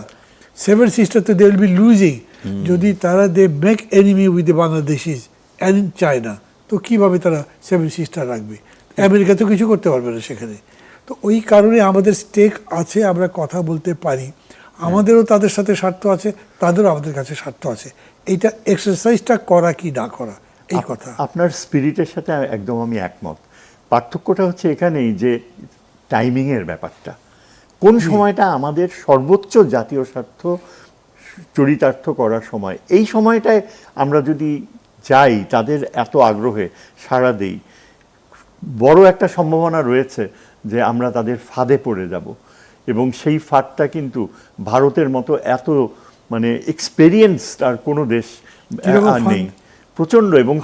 সেভেন সিস্টার তো দে উইল বি লুজিং যদি তারা they make enemy with the Bangladeshis and China, তো কীভাবে তারা সেভেন সিস্টার রাখবে? আমেরিকা তো কিছু করতে পারবে না সেখানে। তো ওই কারণে আমাদের স্টেক আছে, আমরা কথা বলতে পারি, আমাদেরও তাদের সাথে স্বার্থ আছে, তাদেরও আমাদের কাছে স্বার্থ আছে। এইটা এক্সারসাইজটা করা কি না করা এই কথা। আপনার স্পিরিটের সাথে একদম আমি একমত। পার্থক্যটা হচ্ছে এখানেই যে টাইমিংয়ের ব্যাপারটা, কোন সময়টা আমাদের সর্বোচ্চ জাতীয় স্বার্থ চরিতার্থ করার সময়, এই সময়টায় আমরা যদি যাই তাদের এত আগ্রহে সাড়া দেই, বড় একটা সম্ভাবনা রয়েছে যে আমরা তাদের ফাঁদে পড়ে যাব। এবং সেই ফাঁদটা কিন্তু ভারতের মতো এত মানে এক্সপেরিয়েন্স আর কোনো দেশ নেই, প্রচন্ড। এবং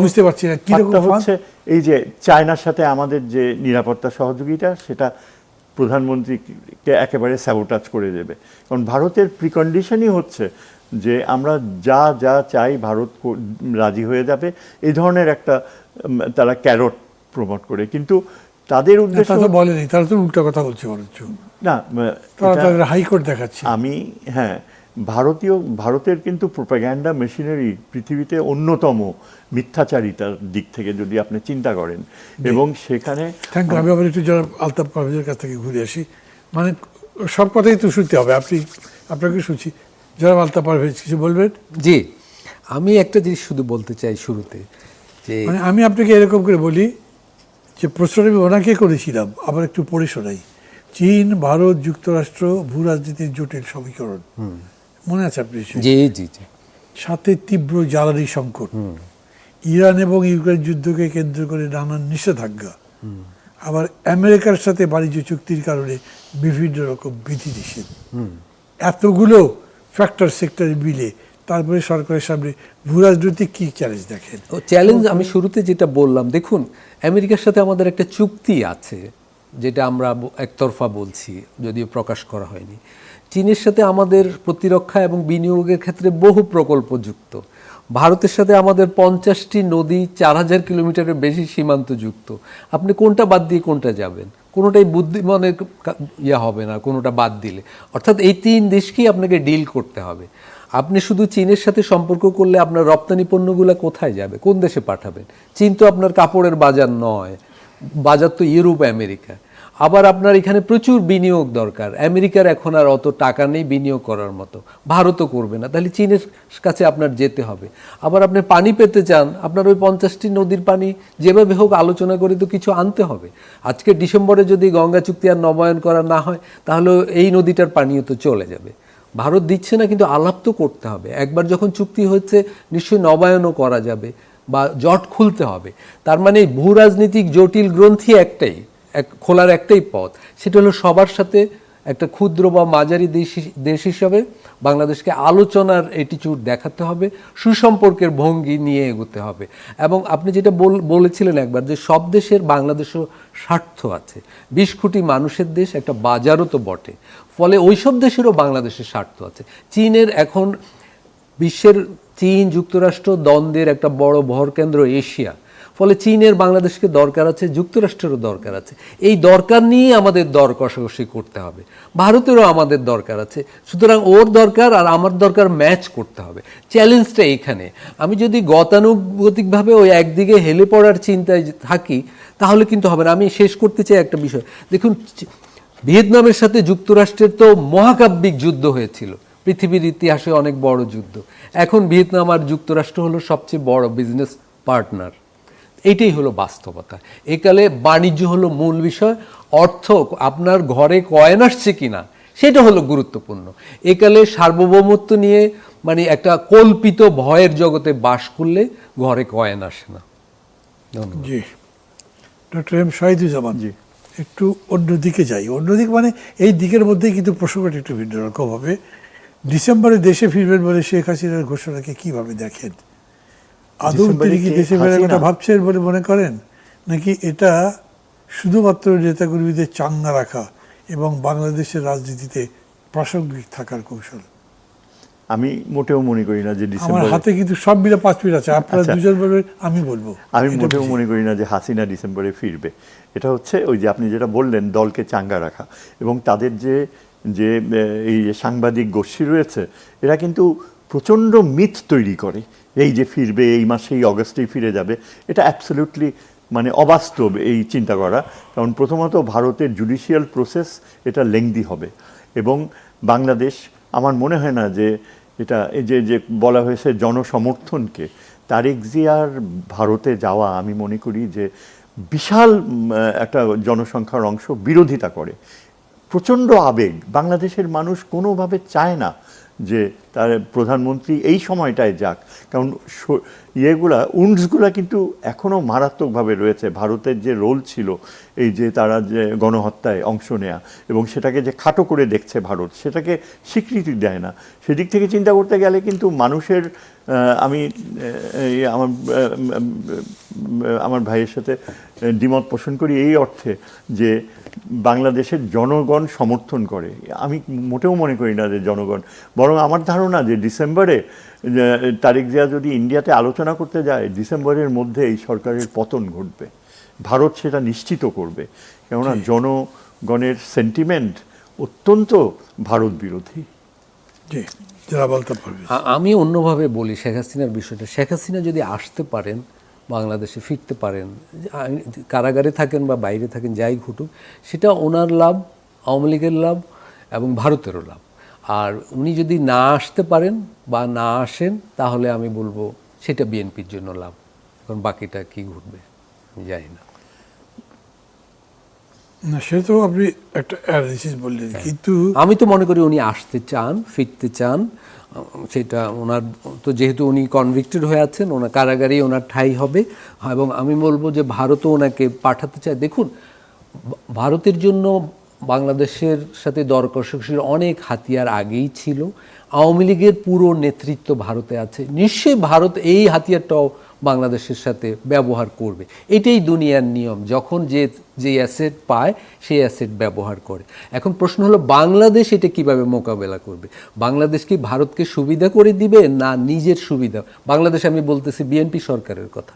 বুঝতে পারছি না ফাঁদটা হচ্ছে এই যে চায়নার সাথে আমাদের যে নিরাপত্তা সহযোগিতা, সেটা প্রধানমন্ত্রীকে একেবারে স্যাবোটাজ করে দেবে। কারণ ভারতের প্রিকন্ডিশনই হচ্ছে যে আমরা যা যা চাই ভারত রাজি হয়ে যাবে, এই ধরনের একটা তারা ক্যারট প্রমোট করে। কিন্তু তাদের উদ্দেশ্য বলেনি, তারা তো উল্টা কথা বলছে বরঞ্চ না, হাইকোর্ট দেখাচ্ছে। আমি ভারতের কিন্তু প্রোপাগ্যান্ডা মেশিনারি পৃথিবীতে অন্যতম মিথ্যাচারিতার দিক থেকে যদি আপনি চিন্তা করেন। এবং সেখানে থ্যাংক ইউ। আমি আবার একটু যারা আলতাফ পারভেজের কাছ থেকে ঘুরে আসি, মানে সব কথাই তো শুনতে হবে, আপনাকে শুনছি। যারা আলতাফ পারভেজ কিছু বলবেন? জি, আমি একটা জিনিস শুধু বলতে চাই শুরুতে, যে মানে আমি আপনাকে এরকম করে বলি যে প্রশ্ন আমি ওনাকে করেছিলাম, আবার একটু পড়ে শোনাই। চীন, ভারত, যুক্তরাষ্ট্র ভূ রাজনীতির জটিল সমীকরণ, মনে আছে আপনি? জি জি জি। সাথে তীব্র জ্বালানি সংকট, ইরান এবং ইউক্রেন যুদ্ধকে কেন্দ্র করে নানান নিষেধাজ্ঞা, আবার আমেরিকার সাথে বাণিজ্য চুক্তির কারণে বিভিন্ন রকম বিধিনিষেধ, এতগুলো ফ্যাক্টর সেক্টরে মিলে তারপরে সরকারের সামনে ভূরাজনৈতিক কি চ্যালেঞ্জ দেখেন? চ্যালেঞ্জ আমি শুরুতে যেটা বললাম, দেখুন আমেরিকার সাথে আমাদের একটা চুক্তি আছে, যেটা আমরা একতরফা বলছি, যদিও প্রকাশ করা হয়নি। চীনের সাথে আমাদের প্রতিরক্ষা এবং বিনিয়োগের ক্ষেত্রে বহু প্রকল্প যুক্ত। ভারতের সাথে আমাদের 50টি নদী, 4000 কিলোমিটারের বেশি সীমান্ত যুক্ত। আপনি কোনটা বাদ দিয়ে কোনটা যাবেন? কোনোটাই বুদ্ধিমানের হবে না কোনোটা বাদ দিলে। অর্থাৎ এই 3 দেশকেই আপনাকে ডিল করতে হবে। আপনি শুধু চীনের সাথে সম্পর্ক করলে আপনার রপ্তানি পণ্যগুলো কোথায় যাবে, কোন দেশে পাঠাবেন? চীন তো আপনার কাপড়ের বাজার নয়, বাজার তো ইউরোপ, আমেরিকা। আবার আপনার এখানে প্রচুর বিনিয়োগ দরকার, আমেরিকার এখন আর অত টাকা নেই বিনিয়োগ করার মতো, ভারতও করবে না, তাহলে চীনের কাছে আপনার যেতে হবে। আবার আপনি পানি পেতে চান, আপনার ওই 50টি নদীর পানি যেভাবে হোক আলোচনা করে তো কিছু আনতে হবে। আজকে ডিসেম্বরে যদি গঙ্গা চুক্তি আর নবায়ন করা না হয়, তাহলে এই নদীটার পানিও তো চলে যাবে। ভারত দিচ্ছে না, কিন্তু আলাপ তো করতে হবে। একবার যখন চুক্তি হচ্ছে নিশ্চয়ই নবায়নও করা যাবে বা জট খুলতে হবে। তার মানে ভূ রাজনীতিক জটিল গ্রন্থি একটাই, খোলার একটাই পথ, সেটা হলো সবার সাথে একটা ক্ষুদ্র বা মাঝারি দেশ হিসাবে বাংলাদেশকে আলোচনার অ্যাটিটিউড দেখাতে হবে, সুসম্পর্কের ভঙ্গি নিয়ে এগোতে হবে। এবং আপনি যেটা বলেছিলেন একবার, যে সব দেশের বাংলাদেশও স্বার্থ আছে, 20 কোটি মানুষের দেশ, একটা বাজারও তো বটে, ফলে ওই সব দেশেরও বাংলাদেশের স্বার্থ আছে। চীনের এখন বিশ্বের চীন যুক্তরাষ্ট্র দ্বন্দ্বের একটা বড় ভরকেন্দ্র এশিয়া, ফলে চীনের বাংলাদেশকে দরকার আছে, যুক্তরাষ্ট্রেরও দরকার আছে। এই দরকার নিয়ে আমাদের দর কষাকষি করতে হবে। ভারতেরও আমাদের দরকার আছে, সুতরাং ওর দরকার আর আমার দরকার ম্যাচ করতে হবে। চ্যালেঞ্জটা এইখানে। আমি যদি গতানুগতিকভাবে ওই একদিকে হেলে পড়ার চিন্তায় থাকি, তাহলে কিন্তু হবে না। আমি শেষ করতে চাই একটা বিষয়। দেখুন, ভিয়েতনামের সাথে যুক্তরাষ্ট্রের তো মহাকাব্যিক যুদ্ধ হয়েছিল, পৃথিবীর ইতিহাসে অনেক বড় যুদ্ধ। এখন ভিয়েতনাম আর যুক্তরাষ্ট্র হলো সবচেয়ে বড় বিজনেস পার্টনার। এইটাই হলো বাস্তবতা। একালে বাণিজ্য হলো মূল বিষয়, অর্থ আপনার ঘরে কয়েন আসছে কিনা সেটা হলো গুরুত্বপূর্ণ। একালে সার্বভৌমত্ব নিয়ে মানে একটা কল্পিত ভয়ের জগতে বাস করলে ঘরে কয়েন আসে না। ধন্যবাদ। জি, ডক্টর এম শহীদুজ্জামান, জি। একটু অন্যদিকে যাই। অন্যদিকে মানে এই দিকের মধ্যেই কিন্তু প্রসঙ্গটা একটু ভিন্ন রকম হবে। ডিসেম্বরে দেশে ফিরবেন বলে শেখ হাসিনার ঘোষণাকে কিভাবে দেখেন? আদৌ ডিসেম্বরে তিনি কি কে দেশে ফেরার কথা হাসিনা? ভাবছেন বলে মনে করেন, নাকি এটা শুধুমাত্র নেতাকর্মীদের চাঙ্গা রাখা এবং বাংলাদেশের রাজনীতিতে প্রাসঙ্গিক থাকার কৌশল? আমি মোটেও মনে করি না যে আমার ডিসেম্বরে, হাতে কিন্তু সব মিলে 5 মিনিট আছে, আপনারা আচ্ছা। দুজন বলবেন, আমি বলবো। আমি এটা মোটেও বুঝি। মনে করি না যে হাসিনা ডিসেম্বরে ফিরবে। এটা হচ্ছে ওই যে আপনি যেটা বললেন, দলকে চাঙ্গা রাখা, এবং তাদের যে যে এই যে সাংবাদিক গোষ্ঠী রয়েছে, এরা কিন্তু প্রচণ্ড মিথ তৈরি করে, এই যে ফিরবে এই মাসেই, অগস্টেই ফিরে যাবে। এটা অ্যাবসলিউটলি মানে অবাস্তব এই চিন্তা করা। কারণ প্রথমত ভারতের জুডিশিয়াল প্রসেস এটা লেংদি হবে, এবং বাংলাদেশ, আমার মনে হয় না যে এটা এই যে বলা হয়েছে জনসমর্থনকে, তারেক জিয়ার ভারতে যাওয়া আমি মনে করি যে বিশাল একটা জনসংখ্যার অংশ বিরোধিতা করে। প্রচণ্ড আবেগ, বাংলাদেশের মানুষ কোনোভাবে চায় না যে তার প্রধানমন্ত্রী এই সময়টায় যাক। কারণ উন্ডসগুলা কিন্তু এখনও মারাত্মকভাবে রয়েছে। ভারতের যে রোল ছিল এই যে তারা যে গণহত্যায় অংশ নেয়া, এবং সেটাকে যে খাটো করে দেখছে ভারত, সেটাকে স্বীকৃতি দেয় না। সেদিক থেকে চিন্তা করতে গেলে কিন্তু মানুষের, আমি আমার ভাইয়ের সাথে দ্বিমত পোষণ করি এই অর্থে যে বাংলাদেশের জনগণ সমর্থন করে। আমি মোটেও মনে করি না যে জনগণ, বরং আমার ধারণা যে ডিসেম্বরে তারেক জিয়া যদি ইন্ডিয়াতে আলোচনা করতে যায়, ডিসেম্বরের মধ্যে এই সরকারের পতন ঘটবে। ভারত সেটা নিশ্চিত করবে, কেননা জনগণের সেন্টিমেন্ট অত্যন্ত ভারত বিরোধী। জি, যারা বলতে পারবে। আমি অন্যভাবে বলি শেখ হাসিনার বিষয়টা। শেখ হাসিনা যদি আসতে পারেন, বাংলাদেশে ফিরতে পারেন, কারাগারে থাকেন বা বাইরে থাকেন, যাই ঘটুক, সেটা ওনার লাভ, আওয়ামী লীগের লাভ এবং ভারতেরও লাভ। আর উনি যদি না আসতে পারেন বা না আসেন, তাহলে আমি বলবো সেটা বিএনপির জন্য লাভ। কারণ বাকিটা কি ঘটবে আমি জানি না। না, সে তো আপনি একটা অ্যানালিসিস বললেন, কিন্তু আমি তো মনে করি উনি আসতে চান, ফিরতে চান। সেটা ওনার তো, যেহেতু উনি কনভিক্টেড হয়ে আছেন, ওনার কারাগারেই ওনার ঠাঁই হবে। এবং আমি বলবো যে ভারতও ওনাকে পাঠাতে চায়। দেখুন, ভারতের জন্য বাংলাদেশের সাথে দর কষাকষির অনেক হাতিয়ার আগেই ছিল। আওয়ামী লীগের পুরো নেতৃত্ব ভারতে আছে, নিশ্চয়ই ভারত এই হাতিয়ারটাও বাংলাদেশের সাথে ব্যবহার করবে। এটাই দুনিয়ার নিয়ম, যখন যে অ্যাসেট পায় সেই অ্যাসেট ব্যবহার করে। এখন প্রশ্ন হলো বাংলাদেশ এটা কিভাবে মোকাবেলা করবে? বাংলাদেশ কি ভারতকে সুবিধা করে দিবে না নিজের সুবিধা? বাংলাদেশ, আমি বলতেছি বিএনপি সরকারের কথা।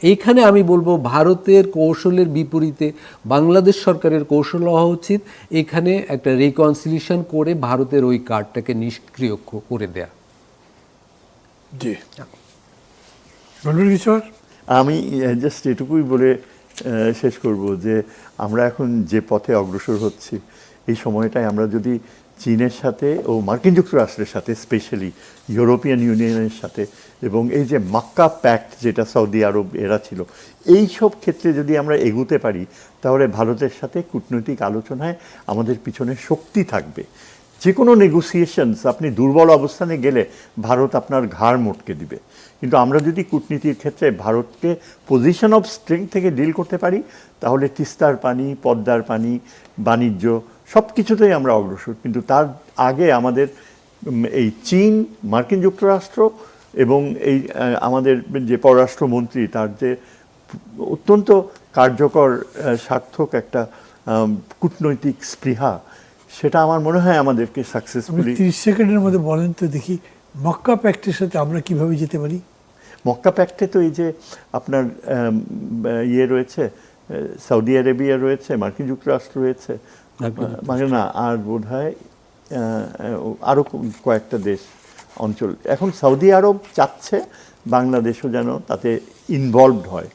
এইখানে আমি বলবো ভারতের কৌশলের বিপরীতে বাংলাদেশ সরকারের কৌশল হওয়া উচিত, এখানে একটা রিকনসিলিয়েশন করে ভারতের ওই কার্ডটাকে নিষ্ক্রিয় করে দেয়া। জি, বলবেন কিছু আর? আমি জাস্ট এটুকুই বলে শেষ করব যে আমরা এখন যে পথে অগ্রসর হচ্ছি, এই সময়টায় আমরা যদি চীনের সাথে ও মার্কিন যুক্তরাষ্ট্রের সাথে, স্পেশালি ইউরোপিয়ান ইউনিয়নের সাথে, এবং এই যে মাক্কা প্যাক্ট যেটা সৌদি আরব এরা ছিল, এই সব ক্ষেত্রে যদি আমরা এগুতে পারি, তাহলে ভারতের সাথে কূটনৈতিক আলোচনায় আমাদের পিছনে শক্তি থাকবে। যে কোনো নেগোসিয়েশনস, আপনি দুর্বল অবস্থানে গেলে ভারত আপনার ঘাড় মটকে দিবে। কিন্তু আমরা যদি কূটনীতির ক্ষেত্রে ভারতকে পজিশন অফ স্ট্রেংথ থেকে ডিল করতে পারি, তাহলে তিস্তার পানি, পদ্মার পানি, বাণিজ্য সব কিছুতেই আমরা অগ্রসর। কিন্তু তার আগে আমাদের এই চীন, মার্কিন যুক্তরাষ্ট্র এবং এই আমাদের যে পররাষ্ট্রমন্ত্রী, তার যে অত্যন্ত কার্যকর সার্থক একটা কূটনৈতিক স্পৃহা, সেটা আমার মনে হয় আমাদেরকে আপনি সাকসেসফুলি। 30 সেকেন্ডের মধ্যে বলেন তো দেখি, মক্কা প্যাক্টের সাথে আমরা কিভাবে যেতে পারি? মক্কা প্যাক্টে তো এই যে আপনার ইয়ে রয়েছে, সৌদি আরেবিয়া রয়েছে, মার্কিন যুক্তরাষ্ট্র রয়েছে, মানে না আর বোধ হয় আরও কয়েকটা দেশ অঞ্চল। এখন সৌদি আরব চাচ্ছে বাংলাদেশও যেন তাতে ইনভলভড হয়,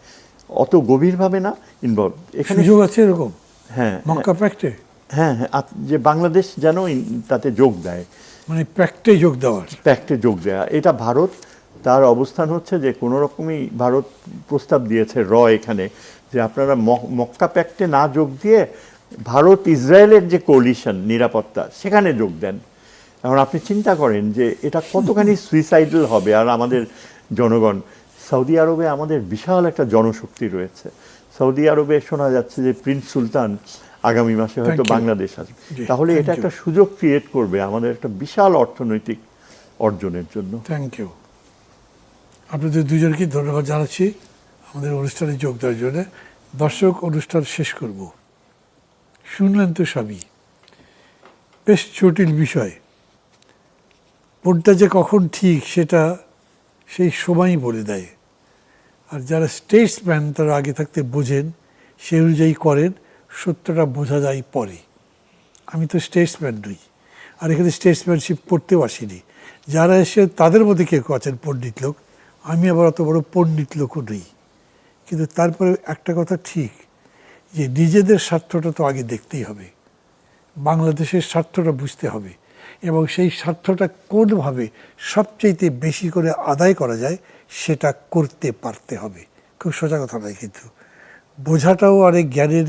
অত গভীরভাবে না, ইনভলভ। এখানে সুযোগ আছে এরকম? হ্যাঁ, মক্কা প্যাক্টে হ্যাঁ হ্যাঁ, যে বাংলাদেশ যেন তাতে যোগ দেয়, মানে প্যাক্টে যোগ দেওয়ার। প্যাক্টে যোগ দেয়া, এটা ভারত তার অবস্থান হচ্ছে যে কোনো রকমই ভারত প্রস্তাব দিয়েছে এখানে যে আপনারা মক্কা প্যাক্টে না যোগ দিয়ে ভারত ইসরায়েলের যে কোলিশন নিরাপত্তা সেখানে যোগ দেন। এখন আপনি চিন্তা করেন যে এটা কতখানি সুইসাইডাল হবে। আর আমাদের জনগণ, সৌদি আরবে আমাদের বিশাল একটা জনশক্তি রয়েছে। সৌদি আরবে শোনা যাচ্ছে যে প্রিন্স সুলতান আগামী মাসে হয়তো বাংলাদেশ আসবে। তাহলে এটা একটা সুযোগ ক্রিয়েট করবে আমাদের একটা বিশাল অর্থনৈতিক অর্জনের জন্য। Thank you. আপনাদের দুজনকে ধন্যবাদ জানাচ্ছি আমাদের অনুষ্ঠানে যোগ দেওয়ার জন্য। দর্শক, অনুষ্ঠান শেষ করব। শুনলেন তো সবই, বেশ জটিল বিষয়। কোনটা যে কখন ঠিক সেটা সেই সময়ই বলে দেয়। আর যারা স্টেটসম্যান তারা আগে থাকতে বোঝেন, সেই অনুযায়ী করেন, সত্যটা বোঝা যায় পরে। আমি তো স্টেটসম্যান নই, আর এখানে স্টেটসম্যানশিপ করতেও আসিনি। যারা এসে তাদের মধ্যে কেউ আছেন পণ্ডিত লোক, আমি আবার অত বড় পণ্ডিত লোকও নই। কিন্তু তারপরে একটা কথা ঠিক, যে নিজেদের স্বার্থটা তো আগে দেখতেই হবে, বাংলাদেশের স্বার্থটা বুঝতে হবে, এবং সেই স্বার্থটা কোনভাবে সবচেয়ে বেশি করে আদায় করা যায় সেটা করতে পারতে হবে। খুব সোজা কথা নয়, কিন্তু বোঝাটাও অনেক জ্ঞানের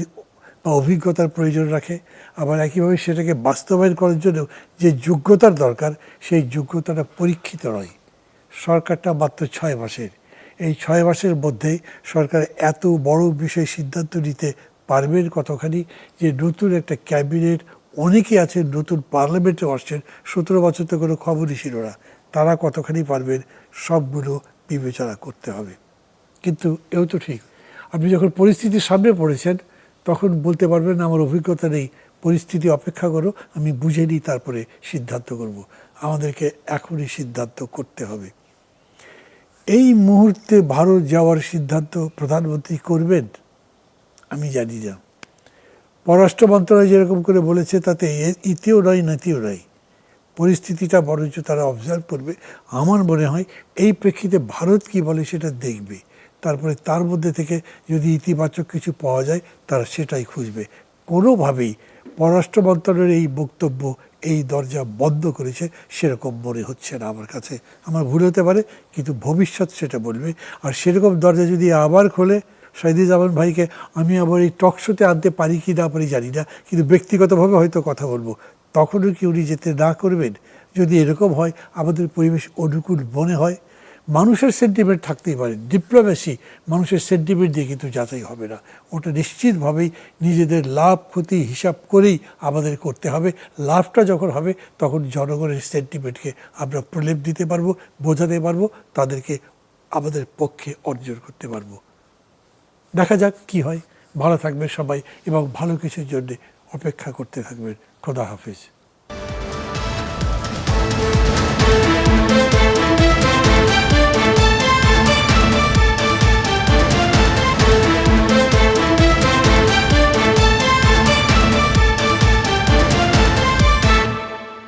বা অভিজ্ঞতার প্রয়োজন রাখে। আবার একইভাবে সেটাকে বাস্তবায়ন করার জন্য যে যোগ্যতার দরকার, সেই যোগ্যতাটা পরীক্ষিত নয়। সরকারটা মাত্র 6 মাসের, এই 6 মাসের মধ্যেই সরকার এত বড় বিষয় সিদ্ধান্ত নিতে পারবেন কতখানি, যে নতুন একটা ক্যাবিনেট, অনেকে আছেন নতুন পার্লামেন্টে আসছেন, 17 বছর তো কোনো খবরই ছিল না, তারা কতখানি পারবেন সবগুলো বিবেচনা করতে হবে। কিন্তু এও তো ঠিক, আপনি যখন পরিস্থিতির সামনে পড়েছেন তখন বলতে পারবেন আমার অভিজ্ঞতা নেই, পরিস্থিতি অপেক্ষা করো, আমি বুঝে নিই তারপরে সিদ্ধান্ত করব। আমাদেরকে এখনই সিদ্ধান্ত করতে হবে। এই মুহূর্তে ভারত যাওয়ার সিদ্ধান্ত প্রধানমন্ত্রী করবেন আমি জানি না। পররাষ্ট্র মন্ত্রণালয় যেরকম করে বলেছে তাতে ইতিও নয় নাতিও নয়, পরিস্থিতিটা বরঞ্চ তারা অবজার্ভ করবে। আমার মনে হয় এই প্রেক্ষিতে ভারত কি বলে সেটা দেখবে, তারপরে তার মধ্যে থেকে যদি ইতিবাচক কিছু পাওয়া যায় তারা সেটাই খুঁজবে। কোনোভাবেই পররাষ্ট্র মন্ত্রণালয়ের এই বক্তব্য এই দরজা বন্ধ করেছে সেরকম মনে হচ্ছে না আমার কাছে। আমার ভুল হতে পারে, কিন্তু ভবিষ্যৎ সেটা বলবে। আর সেরকম দরজা যদি আবার খোলে, শাহিদুজ্জামান ভাইকে আমি আবার এই টক শোতে আনতে পারি কি না পারি জানি না, কিন্তু ব্যক্তিগতভাবে হয়তো কথা বলবো, তখনও কি উনি যেতে না করবেন? যদি এরকম হয়, আমাদের পরিবেশ অনুকূল মনে হয়, মানুষের সেন্টিমেন্ট থাকতেই পারে, ডিপ্লোমেসি মানুষের সেন্টিমেন্ট দিয়ে কিন্তু যাচাই হবে না। ওটা নিশ্চিতভাবেই নিজেদের লাভ ক্ষতি হিসাব করেই আমাদের করতে হবে। লাভটা যখন হবে তখন জনগণের সেন্টিমেন্টকে আমরা প্রলেপ দিতে পারবো, বোঝাতে পারবো, তাদেরকে আমাদের পক্ষে অর্জন করতে পারবো। দেখা যাক কি হয়। ভালো থাকবে সবাই এবং ভালো কিছুর জন্য অপেক্ষা করতে থাকবেন। খোদা হাফেজ।